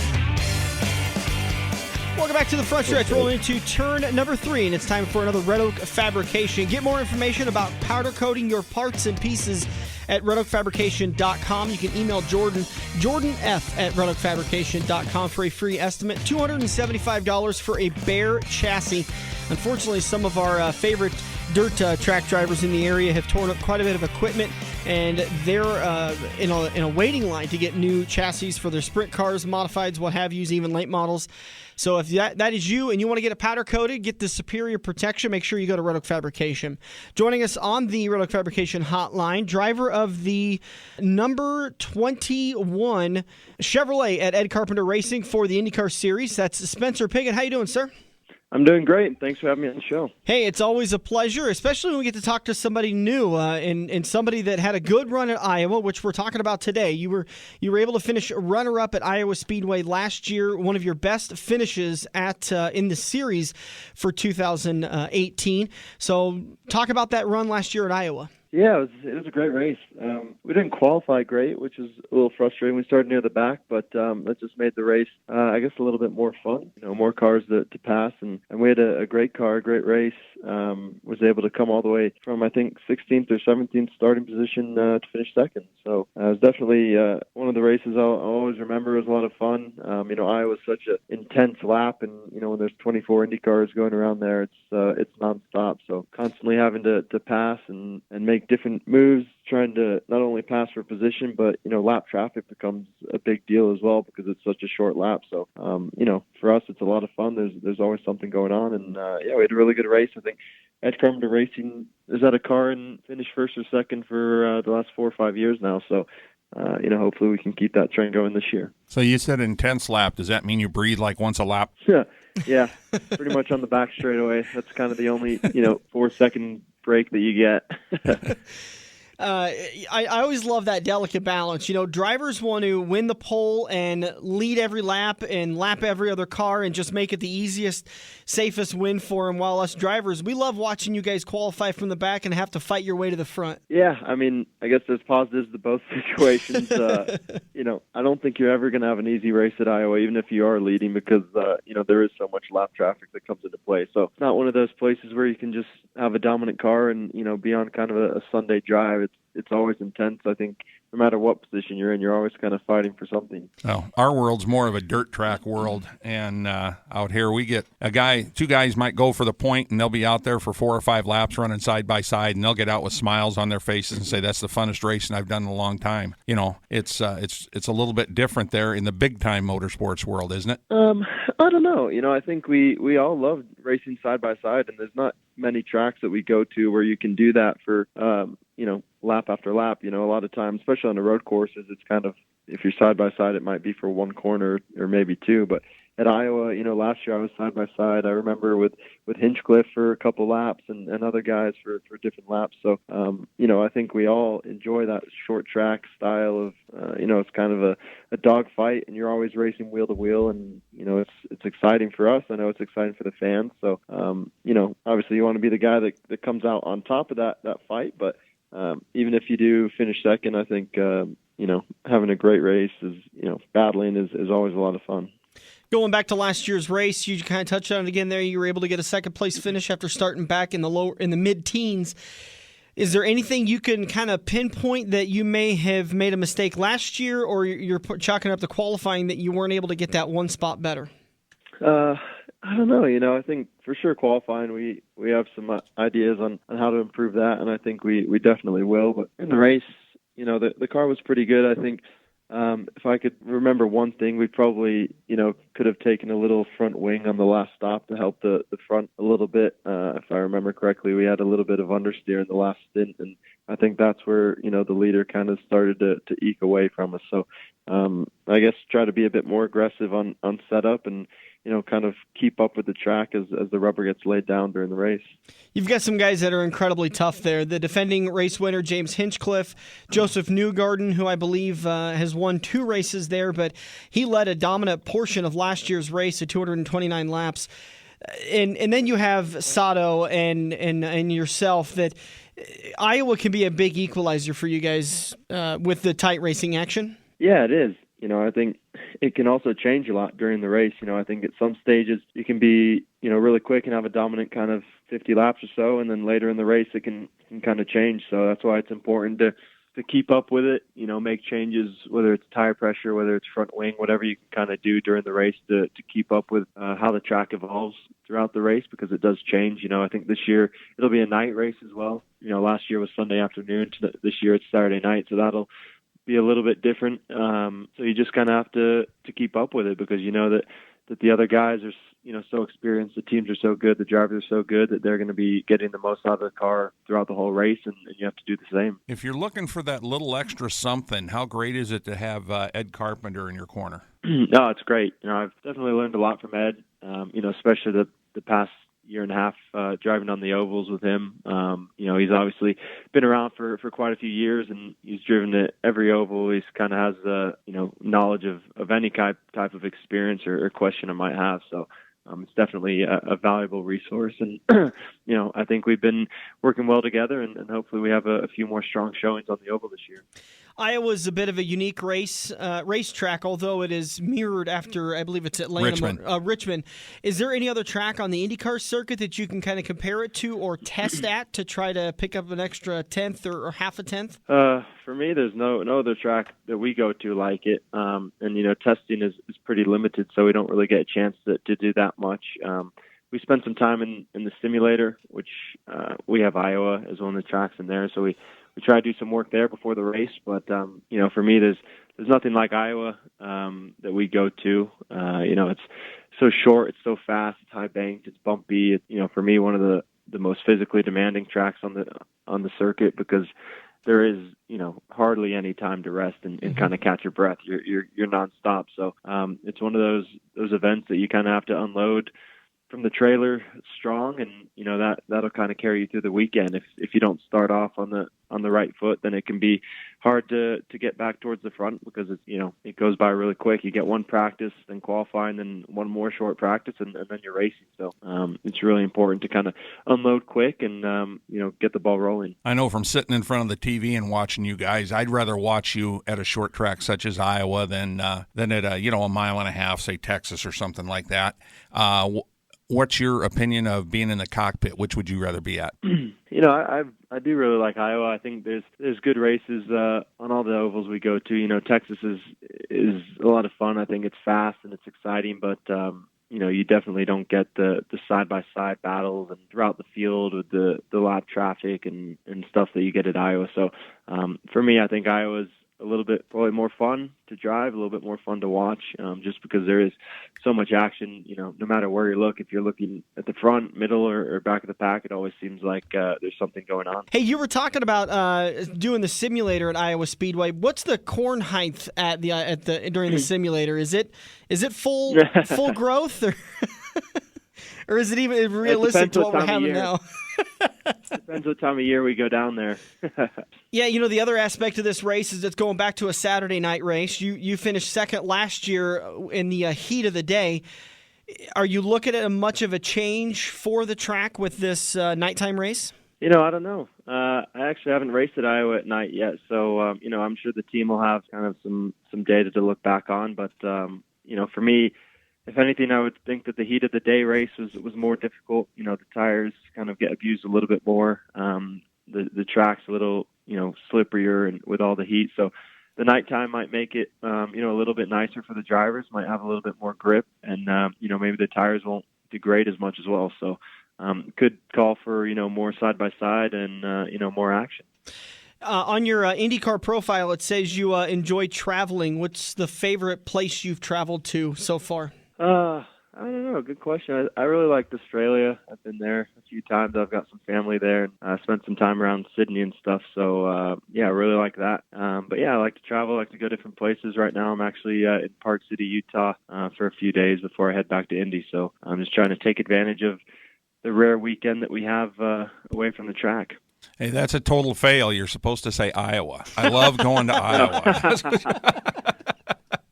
Welcome back to the front stretch. Rolling into turn number 3, and it's time for another Red Oak Fabrication. Get more information about powder coating your parts and pieces at redoakfabrication.com. You can email jordanf@redoakfabrication.com for a free estimate. $275 for a bare chassis. Unfortunately, some of our favorite dirt track drivers in the area have torn up quite a bit of equipment, and they're in a waiting line to get new chassis for their sprint cars, modifieds, what have you, even late models. So if that is you and you want to get it powder coated, get the superior protection, make sure you go to Red Oak Fabrication. Joining us on the Red Oak Fabrication hotline, driver of the number 21 Chevrolet at Ed Carpenter Racing for the IndyCar Series. That's Spencer Pigot. How you doing, sir? I'm doing great. Thanks for having me on the show. Hey, it's always a pleasure, especially when we get to talk to somebody new and somebody that had a good run at Iowa, which we're talking about today. You were able to finish runner-up at Iowa Speedway last year, one of your best finishes in the series for 2018. So talk about that run last year at Iowa. Yeah, it was a great race. We didn't qualify great, which is a little frustrating. We started near the back, but that just made the race, I guess, a little bit more fun. More cars to pass, and we had a great car, a great race. Was able to come all the way from, I think, 16th or 17th starting position to finish second. So it was definitely one of the races I'll always remember. It was a lot of fun. Iowa was such an intense lap, and when there's 24 Indy cars going around there, it's nonstop. So constantly having to pass and make different moves, trying to not only pass for position, but lap traffic becomes a big deal as well because it's such a short lap. So for us, it's a lot of fun. There's always something going on, and we had a really good race. I think Ed Carpenter Racing is at a car and finished first or second for the last 4 or 5 years now. So hopefully we can keep that trend going this year. So you said intense lap. Does that mean you breathe like once a lap? Yeah, pretty much on the back straightaway. That's kind of the only 4-second break that you get. I always love that delicate balance. Drivers want to win the pole and lead every lap and lap every other car and just make it the easiest, safest win for them, while us drivers, we love watching you guys qualify from the back and have to fight your way to the front. Yeah, I guess there's positives to both situations. I don't think you're ever going to have an easy race at Iowa, even if you are leading, because, there is so much lap traffic that comes into play. So it's not one of those places where you can just have a dominant car and, be on kind of a Sunday drive. It's always intense. I think no matter what position you're in, you're always kind of fighting for something. Oh, our world's more of a dirt track world, and out here we get two guys might go for the point, and they'll be out there for 4 or 5 laps running side by side, and they'll get out with smiles on their faces and say, "That's the funnest racing I've done in a long time." It's a little bit different there in the big time motorsports world, isn't it? I don't know. I think we all love racing side by side, and there's not many tracks that we go to where you can do that for lap after lap. A lot of times, especially on the road courses, it's kind of, if you're side by side, it might be for one corner or maybe 2. But at Iowa, last year I was side by side. I remember with Hinchcliffe for a couple laps and other guys for different laps. So, I think we all enjoy that short track style of, it's kind of a dog fight, and you're always racing wheel to wheel, and, it's exciting for us. I know it's exciting for the fans. So, obviously you want to be the guy that comes out on top of that fight. But even if you do finish second, I think, having a great race is, battling is always a lot of fun. Going back to last year's race, you kind of touched on it again there. You were able to get a second place finish after starting back in the mid-teens. Is there anything you can kind of pinpoint that you may have made a mistake last year, or you're chalking up the qualifying that you weren't able to get that one spot better? I don't know. I think for sure qualifying, we have some ideas on how to improve that, and I think we definitely will. But in the race, the car was pretty good. I think if I could remember one thing, we probably, could have taken a little front wing on the last stop to help the front a little bit. If I remember correctly, we had a little bit of understeer in the last stint, and I think that's where, the leader kind of started to eke away from us. So I guess try to be a bit more aggressive on setup and, kind of keep up with the track as the rubber gets laid down during the race. You've got some guys that are incredibly tough there. The defending race winner, James Hinchcliffe, Joseph Newgarden, who I believe has won 2 races there, but he led a dominant portion of last year's race at 229 laps. And then you have Sato and yourself. That Iowa can be a big equalizer for you guys with the tight racing action. Yeah, it is. I think it can also change a lot during the race. I think at some stages you can be, really quick and have a dominant kind of 50 laps or so, and then later in the race it can kind of change. So that's why it's important to keep up with it, make changes, whether it's tire pressure, whether it's front wing, whatever you can kind of do during the race to keep up with how the track evolves throughout the race, because it does change. I think this year it'll be a night race as well. Last year was Sunday afternoon. This year it's Saturday night, so that'll be a little bit different. So you just kind of have to keep up with it, because that the other guys are so experienced, the teams are so good, the drivers are so good that they're going to be getting the most out of the car throughout the whole race, and you have to do the same. If you're looking for that little extra something, how great is it to have Ed Carpenter in your corner? No, it's great. I've definitely learned a lot from Ed, especially the past year and a half driving on the ovals with him. He's obviously been around for quite a few years, and he's driven at every oval. He's kind of has knowledge of any type of experience or question I might have. So it's definitely a valuable resource, and I think we've been working well together, and hopefully we have a few more strong showings on the oval this year. Iowa's a bit of a unique racetrack, although it is mirrored after, I believe it's Atlanta, Richmond. Is there any other track on the IndyCar circuit that you can kind of compare it to or test at to try to pick up an extra tenth or half a tenth? For me, there's no other track that we go to like it, and testing is pretty limited, so we don't really get a chance to do that much. We spent some time in the simulator, which we have Iowa as one of the tracks in there, so we try to do some work there before the race. But for me, there's nothing like Iowa that we go to. It's so short, it's so fast, it's high banked, it's bumpy. It's, for me, one of the most physically demanding tracks on the circuit, because there is hardly any time to rest and kind of catch your breath. You're nonstop. So it's one of those events that you kind of have to unload from the trailer strong, and that'll kind of carry you through the weekend. If you don't start off on the right foot, then it can be hard to get back towards the front, because it goes by really quick. You get one practice, then qualifying, then one more short practice, and then you're racing. So it's really important to kind of unload quick and get the ball rolling. I know from sitting in front of the TV and watching you guys, I'd rather watch you at a short track such as Iowa than at a mile and a half, say Texas or something like that. What's your opinion of being in the cockpit? Which would you rather be at? I do really like Iowa. I think there's good races on all the ovals we go to. Texas is a lot of fun. I think it's fast and it's exciting, but you definitely don't get the side-by-side battles and throughout the field with the lap traffic and stuff that you get at Iowa. So for me, I think Iowa's a little bit probably more fun to drive, a little bit more fun to watch, just because there is so much action. No matter where you look, if you're looking at the front, middle, or back of the pack, it always seems like there's something going on. Hey, you were talking about doing the simulator at Iowa Speedway. What's the corn height during the simulator? Is it full growth, or is it even realistic to what we're having now? Depends what time of year we go down there. Yeah, the other aspect of this race is it's going back to a Saturday night race. You finished second last year in the heat of the day. Are you looking at much of a change for the track with this nighttime race? I don't know. I actually haven't raced at Iowa at night yet, so I'm sure the team will have kind of some data to look back on. But for me, if anything, I would think that the heat of the day race was more difficult. The tires kind of get abused a little bit more. The track's a little slipperier and with all the heat, so the nighttime might make it a little bit nicer for the drivers. Might have a little bit more grip, and maybe the tires won't degrade as much as well. So could call for more side by side and more action. On your IndyCar profile, it says you enjoy traveling. What's the favorite place you've traveled to so far? I don't know. Good question. I really liked Australia. I've been there a few times. I've got some family there. I spent some time around Sydney and stuff. So, I really like that. But I like to travel. I like to go different places. Right now, I'm actually in Park City, Utah, for a few days before I head back to Indy. So I'm just trying to take advantage of the rare weekend that we have away from the track. Hey, that's a total fail. You're supposed to say Iowa. I love going to Iowa.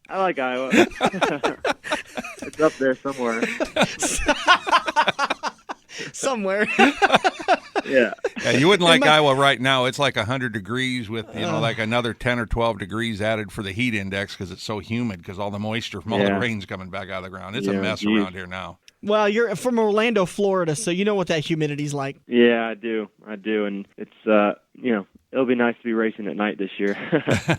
I like Iowa. It's up there somewhere. Somewhere. Yeah. You wouldn't like Iowa right now. It's like 100 degrees with, like another 10 or 12 degrees added for the heat index because it's so humid because all the moisture from all the rain's coming back out of the ground. It's a mess around here now. Well, you're from Orlando, Florida, so you know what that humidity's like. Yeah, I do. And it's, it'll be nice to be racing at night this year.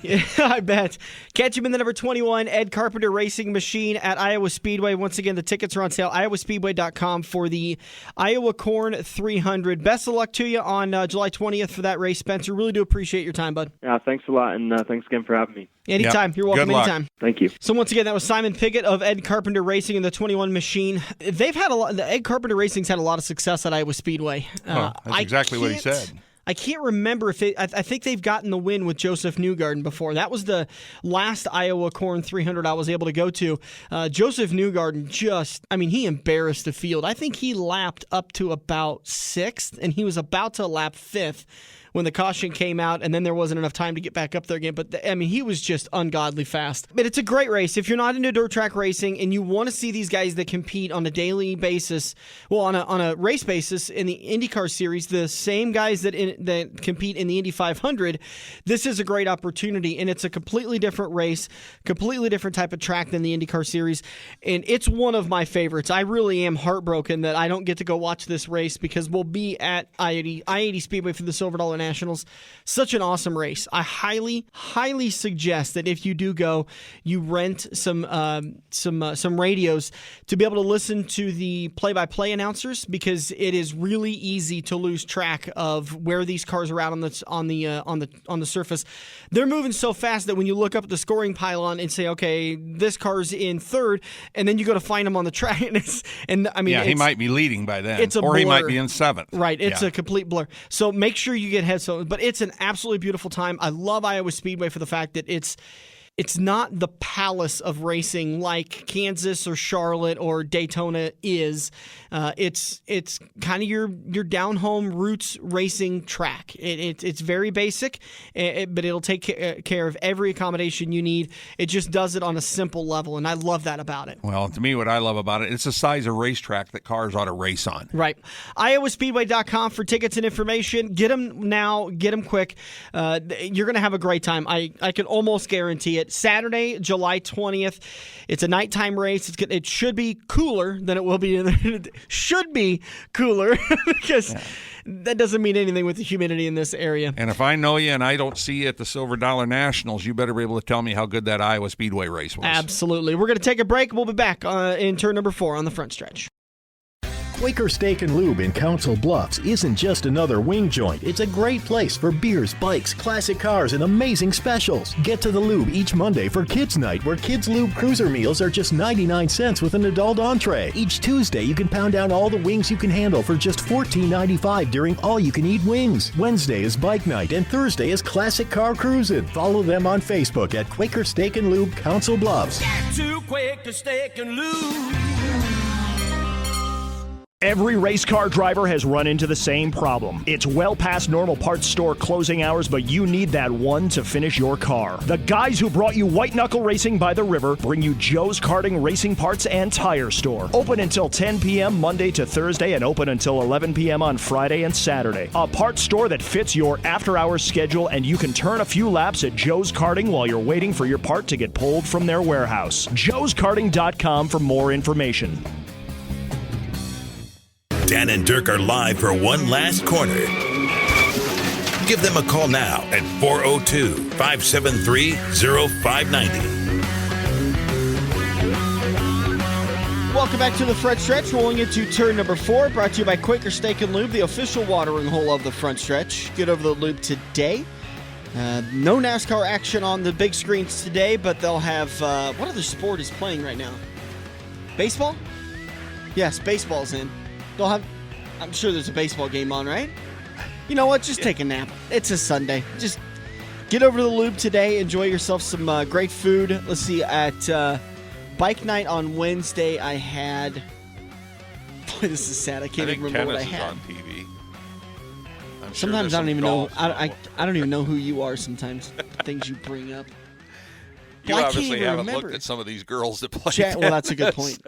Yeah, I bet. Catch him in the number 21 Ed Carpenter Racing Machine at Iowa Speedway. Once again, the tickets are on sale, iowaspeedway.com for the Iowa Corn 300. Best of luck to you on July 20th for that race, Spencer. Really do appreciate your time, bud. Yeah, thanks a lot, and thanks again for having me. Anytime. Yep. You're welcome anytime. Thank you. So once again, that was Simon Pigot of Ed Carpenter Racing in the 21 Machine. They've had the Ed Carpenter Racing's had a lot of success at Iowa Speedway. That's exactly what he said. I can't remember if I think they've gotten the win with Joseph Newgarden before. That was the last Iowa Corn 300 I was able to go to. Joseph Newgarden he embarrassed the field. I think he lapped up to about 6th, and he was about to lap 5th when the caution came out, and then there wasn't enough time to get back up there again. But, he was just ungodly fast. But it's a great race. If you're not into dirt track racing and you want to see these guys that compete on a daily basis, on a race basis in the IndyCar series, the same guys that compete in the Indy 500, this is a great opportunity, and it's a completely different race, completely different type of track than the IndyCar series, and it's one of my favorites. I really am heartbroken that I don't get to go watch this race because we'll be at I-80 Speedway for the Silver Dollar Nationals. Such an awesome race. I highly, highly suggest that if you do go, you rent some radios to be able to listen to the play-by-play announcers, because it is really easy to lose track of where these cars are out on the surface. They're moving so fast that when you look up at the scoring pylon and say, okay, this car's in 3rd, and then you go to find him on the track, he might be leading by then, or he might be in 7th. Right, it's a complete blur. So make sure you get headphones. But it's an absolutely beautiful time. I love Iowa Speedway for the fact that it's not the palace of racing like Kansas or Charlotte or Daytona is. It's kind of your down home roots racing track. It's very basic, but it'll take care of every accommodation you need. It just does it on a simple level, and I love that about it. Well, to me, what I love about it, it's the size of racetrack that cars ought to race on. Right. iowaspeedway.com for tickets and information. Get them now. Get them quick. You're going to have a great time. I can almost guarantee it. Saturday, July 20th. It's a nighttime race. It should be cooler than it will be. It should be cooler because that doesn't mean anything with the humidity in this area. And if I know you and I don't see you at the Silver Dollar Nationals, you better be able to tell me how good that Iowa Speedway race was. Absolutely. We're going to take a break. We'll be back in turn number 4 on the front stretch. Quaker Steak and Lube in Council Bluffs isn't just another wing joint. It's a great place for beers, bikes, classic cars, and amazing specials. Get to the Lube each Monday for Kids Night, where Kids Lube Cruiser meals are just 99 cents with an adult entree. Each Tuesday, you can pound down all the wings you can handle for just $14.95 during all-you-can-eat wings. Wednesday is Bike Night, and Thursday is Classic Car Cruising. Follow them on Facebook at Quaker Steak and Lube Council Bluffs. Get to Quaker Steak and Lube. Every race car driver has run into the same problem. It's well past normal parts store closing hours, but you need that one to finish your car. The guys who brought you White Knuckle Racing by the River bring you Joe's Karting Racing Parts and Tire Store. Open until 10 p.m. Monday to Thursday and open until 11 p.m. on Friday and Saturday. A parts store that fits your after-hours schedule, and you can turn a few laps at Joe's Karting while you're waiting for your part to get pulled from their warehouse. joeskarting.com for more information. Dan and Dirk are live for one last corner. Give them a call now at 402-573-0590. Welcome back to the front stretch. Rolling into turn number 4, brought to you by Quaker Steak and Lube, the official watering hole of the front stretch. Get over the Lube today. No NASCAR action on the big screens today, but they'll have, what other sport is playing right now? Baseball? Yes, baseball's in. They'll have, I'm sure there's a baseball game on, right? You know what? Just take a nap. It's a Sunday. Just get over to the Lube today. Enjoy yourself some great food. Let's see, at Bike Night on Wednesday, I had... Boy, this is sad. I can't even remember what I had. On TV. Sometimes I don't even know. I don't even know who you are sometimes. Things you bring up. You obviously haven't looked at some of these girls that play tennis. Well, that's a good point.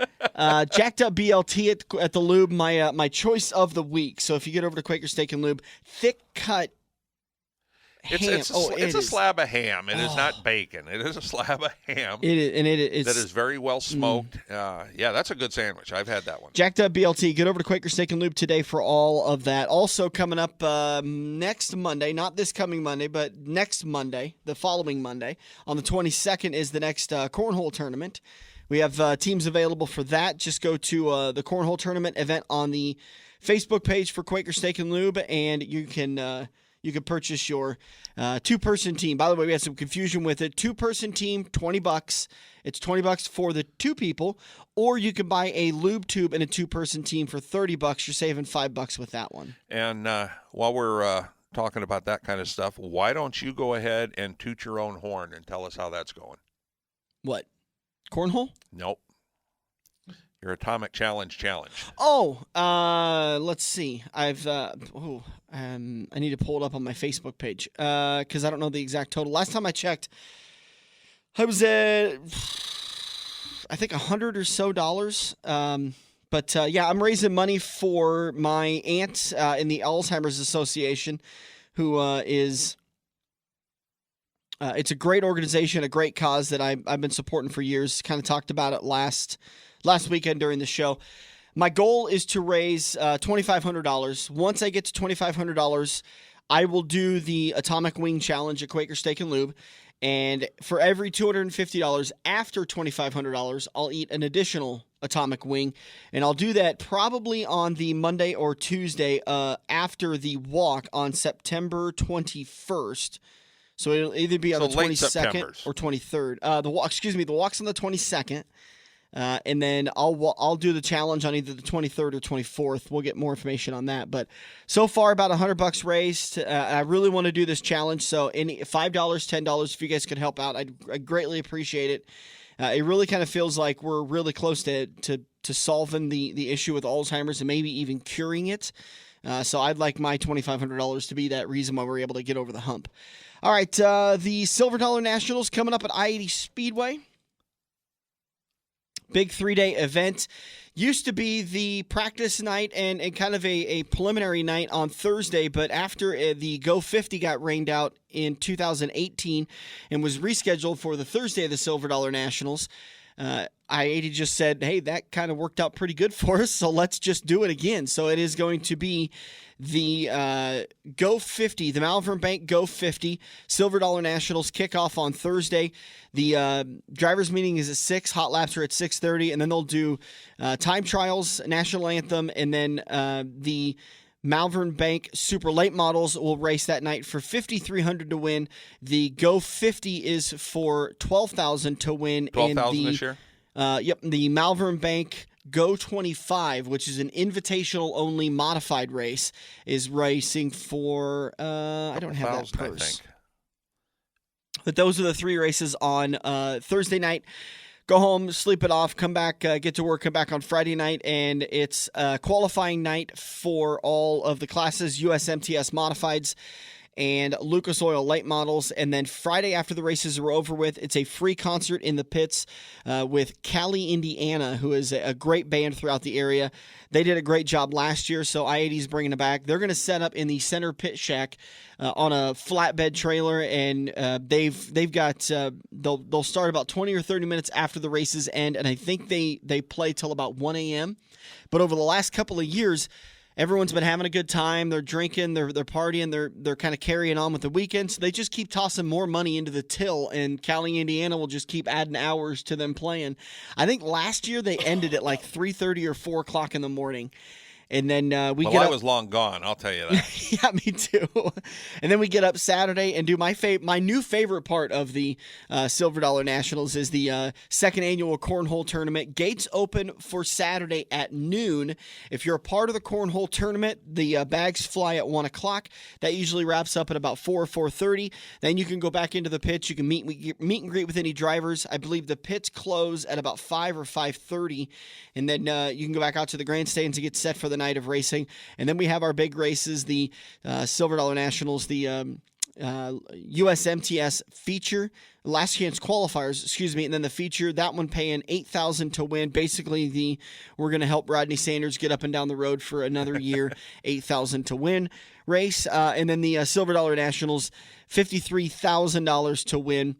Jacked Up BLT at the Lube, my choice of the week. So if you get over to Quaker Steak and Lube, thick cut ham. It's a slab of ham. It is not bacon. It is a slab of ham. It is that is very well smoked. Yeah, that's a good sandwich. I've had that one. Jacked Up BLT. Get over to Quaker Steak and Lube today for all of that. Also coming up next Monday, not this coming Monday, but next Monday, the following Monday, on the 22nd is the next cornhole tournament. We have teams available for that. Just go to the cornhole tournament event on the Facebook page for Quaker Steak and Lube, and you can purchase your two-person team. By the way, we had some confusion with it. Two-person team, $20. It's $20 for the two people, or you can buy a lube tube and a two-person team for $30. You're saving $5 with that one. And while we're talking about that kind of stuff, why don't you go ahead and toot your own horn and tell us how that's going? What? Cornhole? Nope. Your Atomic Challenge. Oh, let's see. I need to pull it up on my Facebook page because I don't know the exact total. Last time I checked, I was at, I think, $100 or so. But I'm raising money for my aunt in the Alzheimer's Association, who is. It's a great organization, a great cause that I've been supporting for years. Kind of talked about it last weekend during the show. My goal is to raise $2,500. Once I get to $2,500, I will do the Atomic Wing Challenge at Quaker Steak and Lube. And for every $250 after $2,500, I'll eat an additional Atomic Wing. And I'll do that probably on the Monday or Tuesday after the walk on September 21st. So it'll either be on the 22nd or 23rd. The walk's on the 22nd. And then I'll do the challenge on either the 23rd or 24th. We'll get more information on that. But so far, about $100 raised. I really want to do this challenge. So $5, $10, if you guys could help out, I'd greatly appreciate it. It really kind of feels like we're really close to solving the issue with Alzheimer's and maybe even curing it. So I'd like my $2,500 to be that reason why we're able to get over the hump. All right, the Silver Dollar Nationals coming up at Iowa Speedway. Big 3-day event. Used to be the practice night and kind of a preliminary night on Thursday, but after the Go 50 got rained out in 2018 and was rescheduled for the Thursday of the Silver Dollar Nationals, I-80 just said, hey, that kind of worked out pretty good for us, so let's just do it again. So it is going to be the Go 50, the Malvern Bank Go 50 Silver Dollar Nationals kickoff on Thursday. The drivers' meeting is at 6, hot laps are at 6:30, and then they'll do time trials, national anthem, and then the Malvern Bank Super Late Models will race that night for $5,300 to win. The Go 50 is for $12,000 to win. $12,000 this year? Yep, the Malvern Bank Go 25, which is an invitational-only modified race, is racing for, I don't have that purse. I think. But those are the 3 races on Thursday night. Go home, sleep it off, come back, get to work, come back on Friday night, and it's qualifying night for all of the classes, USMTS Modifieds and Lucas Oil Late Models. And then Friday, after the races are over with, it's a free concert in the pits with Cali, Indiana, who is a great band throughout the area. They did a great job last year, so I-80 is bringing it back. They're going to set up in the center pit shack on a flatbed trailer, and they've got they'll start about 20 or 30 minutes after the races end, and I think they play till about 1 a.m. But over the last couple of years, everyone's been having a good time. They're drinking, they're partying, they're kind of carrying on with the weekend. So they just keep tossing more money into the till, and Cali, Indiana will just keep adding hours to them playing. I think last year they ended at like 3:30 or 4 o'clock in the morning. And then I was long gone, I'll tell you that. Yeah, me too. And then we get up Saturday and do my new favorite part of the Silver Dollar Nationals is the second annual Cornhole Tournament. Gates open for Saturday at noon. If you're a part of the Cornhole Tournament, the bags fly at 1 o'clock. That usually wraps up at about 4 or 4:30. Then you can go back into the pits. You can meet and greet with any drivers. I believe the pits close at about 5 or 5:30. And then you can go back out to the grandstands and get set for the night of racing. And then we have our big races, the Silver Dollar Nationals, the USMTS feature, last chance qualifiers, and then the feature, that one paying $8,000 to win. Basically, we're going to help Rodney Sanders get up and down the road for another year, $8,000 to win race. And then the Silver Dollar Nationals, $53,000 to win.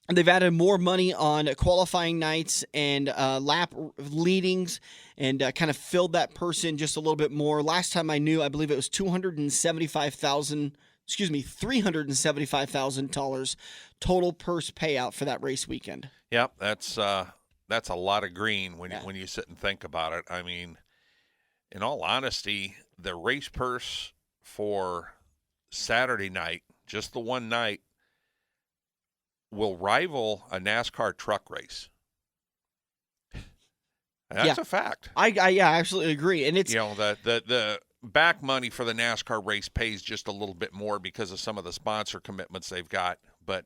And they've added more money on qualifying nights and lap leadings and kind of filled that purse in just a little bit more. Last time I knew, I believe it was $375,000 total purse payout for that race weekend. Yep, that's a lot of green when you sit and think about it. I mean, in all honesty, the race purse for Saturday night, just the one night, will rival a NASCAR truck race. That's a fact. I absolutely agree. And it's the back money for the NASCAR race pays just a little bit more because of some of the sponsor commitments they've got. But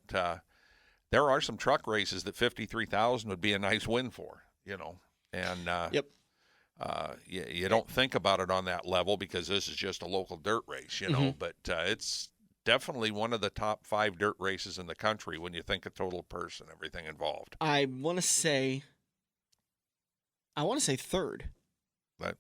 there are some truck races that $53,000 would be a nice win for, And you don't think about it on that level because this is just a local dirt race, But it's definitely one of the top 5 dirt races in the country when you think of total purse and everything involved. I want to say third. That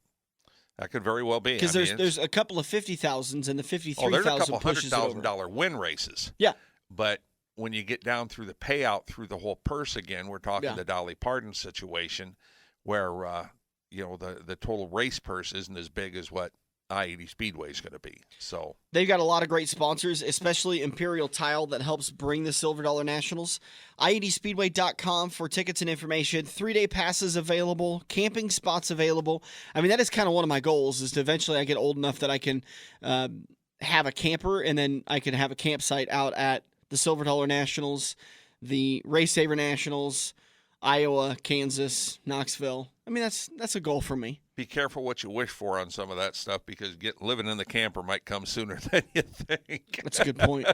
could very well be. Because there's a couple of 50,000s and the 53,000 there's a couple pushes $100,000 win races. Yeah. But when you get down through the payout through the whole purse again, we're talking the Dolly Parton situation where the total race purse isn't as big as what I-80 Speedway is going to be. So they've got a lot of great sponsors, especially Imperial Tile that helps bring the Silver Dollar Nationals. I80Speedway.com for tickets and information. 3-day passes available, camping spots available. I mean, that is kind of one of my goals is to eventually I get old enough that I can have a camper and then I can have a campsite out at the Silver Dollar Nationals, the Race Saver Nationals, Iowa, Kansas, Knoxville. I mean, that's a goal for me. Be careful what you wish for on some of that stuff because living in the camper might come sooner than you think. That's a good point.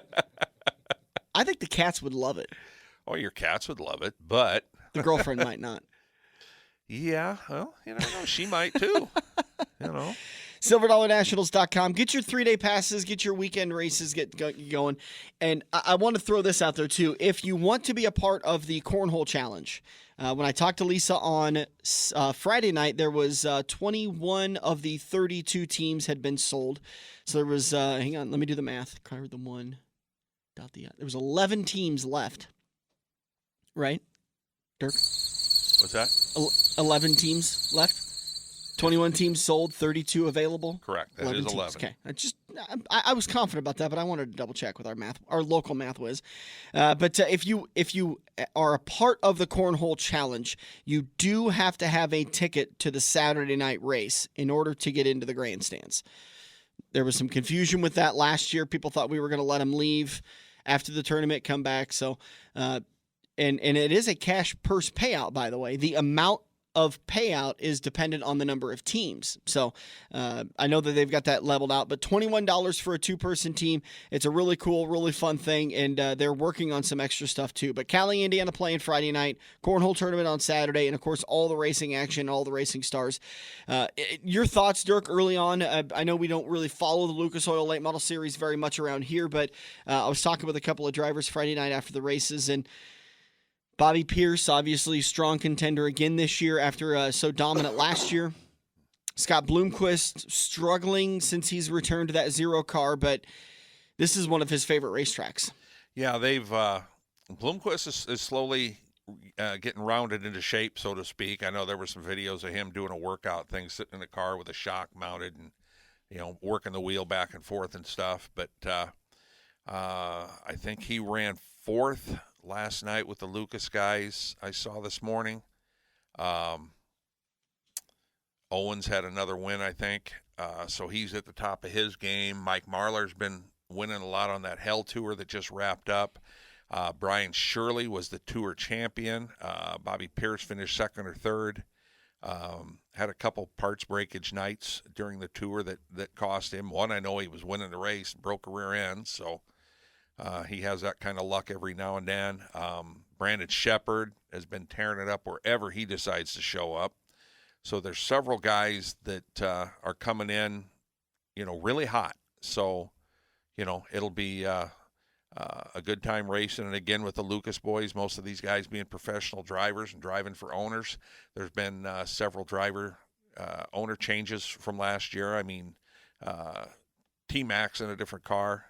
I think the cats would love it. Oh, your cats would love it, but the girlfriend might not. Yeah, well, she might too. SilverDollarNationals.com. Get your 3-day passes, get your weekend races, get going. And I want to throw this out there too. If you want to be a part of the Cornhole Challenge, when I talked to Lisa on Friday night, there was 21 of the 32 teams had been sold. So there was, hang on, let me do the math. Covered the one. There was 11 teams left. Right? Dirk? What's that? 11 teams left. 21 teams sold, 32 available. Correct. That is 11. Okay. I was confident about that, but I wanted to double check with our local math whiz. But if you are a part of the Cornhole Challenge, you do have to have a ticket to the Saturday night race in order to get into the grandstands. There was some confusion with that last year. People thought we were going to let them leave after the tournament, come back. So, and it is a cash purse payout, by the way. The amount of payout is dependent on the number of teams. So I know that they've got that leveled out, but $21 for a two-person team. It's a really cool, really fun thing, and they're working on some extra stuff too. But Cali, Indiana playing Friday night, Cornhole Tournament on Saturday, and of course all the racing action, all the racing stars. Your thoughts, Dirk, early on? I know we don't really follow the Lucas Oil Late Model Series very much around here, but I was talking with a couple of drivers Friday night after the races, and Bobby Pierce, obviously strong contender again this year after so dominant last year. Scott Bloomquist struggling since he's returned to that zero car, but this is one of his favorite racetracks. Yeah, Bloomquist is slowly getting rounded into shape, so to speak. I know there were some videos of him doing a workout thing, sitting in a car with a shock mounted and, working the wheel back and forth and stuff. But I think he ran fourth last night with the Lucas guys I saw this morning. Owens had another win, I think. So he's at the top of his game. Mike Marlar's been winning a lot on that Hell Tour that just wrapped up. Brian Shirley was the Tour champion. Bobby Pierce finished second or third. Had a couple parts breakage nights during the Tour that cost him. One, I know he was winning the race, broke a rear end, so he has that kind of luck every now and then. Brandon Shepard has been tearing it up wherever he decides to show up. So there's several guys that are coming in, really hot. So, it'll be a good time racing. And again, with the Lucas boys, most of these guys being professional drivers and driving for owners. There's been several driver owner changes from last year. I mean, T-Max in a different car.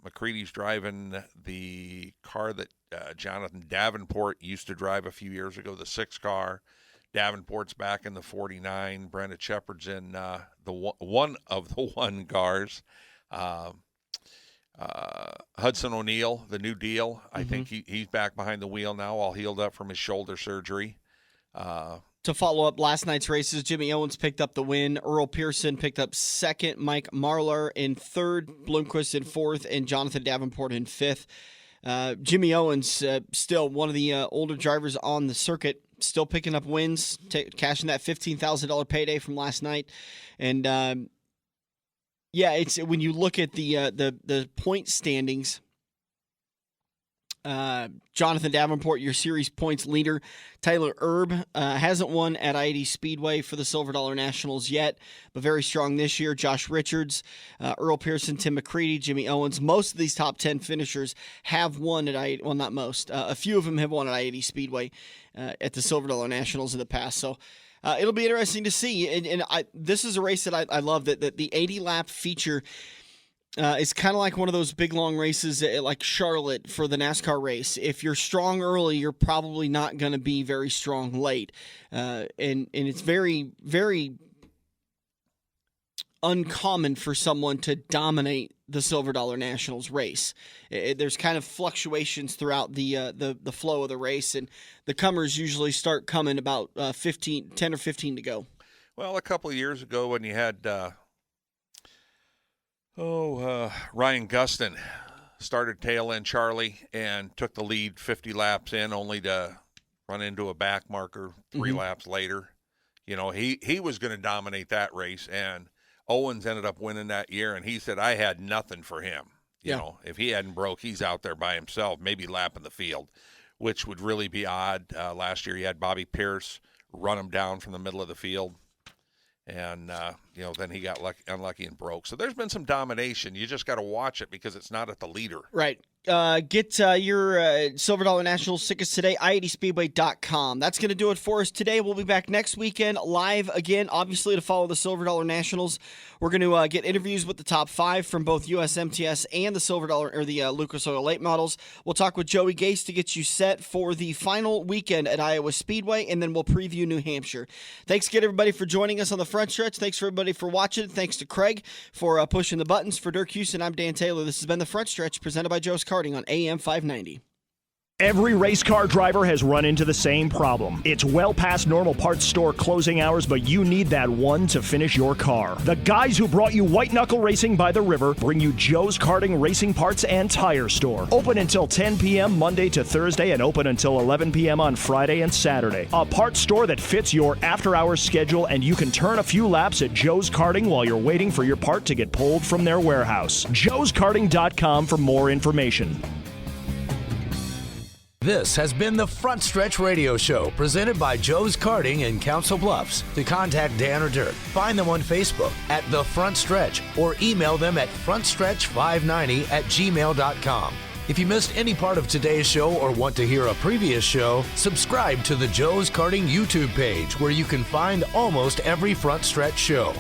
McCready's driving the car that Jonathan Davenport used to drive a few years ago, the 6 car. Davenport's back in the 49. Brandon Shepard's in the one of the 1 cars. Hudson O'Neill, the new deal. I think he's back behind the wheel now, all healed up from his shoulder surgery. To follow up last night's races, Jimmy Owens picked up the win. Earl Pearson picked up second. Mike Marlar in third. Bloomquist in fourth. And Jonathan Davenport in fifth. Jimmy Owens, still one of the older drivers on the circuit, still picking up wins, cashing that $15,000 payday from last night. And, it's when you look at the point standings, Jonathan Davenport, your series points leader. Tyler Erb hasn't won at Iowa Speedway for the Silver Dollar Nationals yet, but very strong this year. Josh Richards, Earl Pearson, Tim McCready, Jimmy Owens. Most of these top 10 finishers have won at Iowa. Well, not most. A few of them have won at Iowa Speedway at the Silver Dollar Nationals in the past. So it'll be interesting to see. And this is a race that I love, that the 80-lap feature. It's kind of like one of those big, long races like Charlotte for the NASCAR race. If you're strong early, you're probably not going to be very strong late. And it's very, very uncommon for someone to dominate the Silver Dollar Nationals race. There's kind of fluctuations throughout the flow of the race, and the comers usually start coming about 10 or 15 to go. Well, a couple of years ago when you had Ryan Gustin started tail end Charlie and took the lead 50 laps in, only to run into a back marker 3 laps later. He was going to dominate that race, and Owens ended up winning that year, and he said, I had nothing for him. You know, if he hadn't broke, he's out there by himself, maybe lapping the field, which would really be odd. Last year he had Bobby Pierce run him down from the middle of the field. And, then he got unlucky and broke. So there's been some domination. You just got to watch it because it's not at the leader. Right. Get your Silver Dollar Nationals tickets today, i80speedway.com. That's going to do it for us today. We'll be back next weekend live again, obviously, to follow the Silver Dollar Nationals. We're going to get interviews with the top 5 from both USMTS and the Silver Dollar or the Lucas Oil late models. We'll talk with Joey Gase to get you set for the final weekend at Iowa Speedway, and then we'll preview New Hampshire. Thanks again, everybody, for joining us on the front stretch. Thanks for everybody for watching. Thanks to Craig for pushing the buttons. For Dirk Houston, I'm Dan Taylor. This has been the front stretch presented by Joe's Karting on AM 590. Every race car driver has run into the same problem. It's well past normal parts store closing hours, but you need that one to finish your car. The guys who brought you white knuckle racing by the river bring you Joe's Karting Racing Parts and Tire Store. Open until 10 p.m. Monday to Thursday and open until 11 p.m. on Friday and Saturday. A parts store that fits your after-hours schedule, and you can turn a few laps at Joe's Karting while you're waiting for your part to get pulled from their warehouse. joeskarting.com for more information. This has been the Front Stretch Radio Show, presented by Joe's Karting in Council Bluffs. To contact Dan or Dirk, find them on Facebook at The Front Stretch or email them at frontstretch590@gmail.com. If you missed any part of today's show or want to hear a previous show, subscribe to the Joe's Karting YouTube page, where you can find almost every Front Stretch show.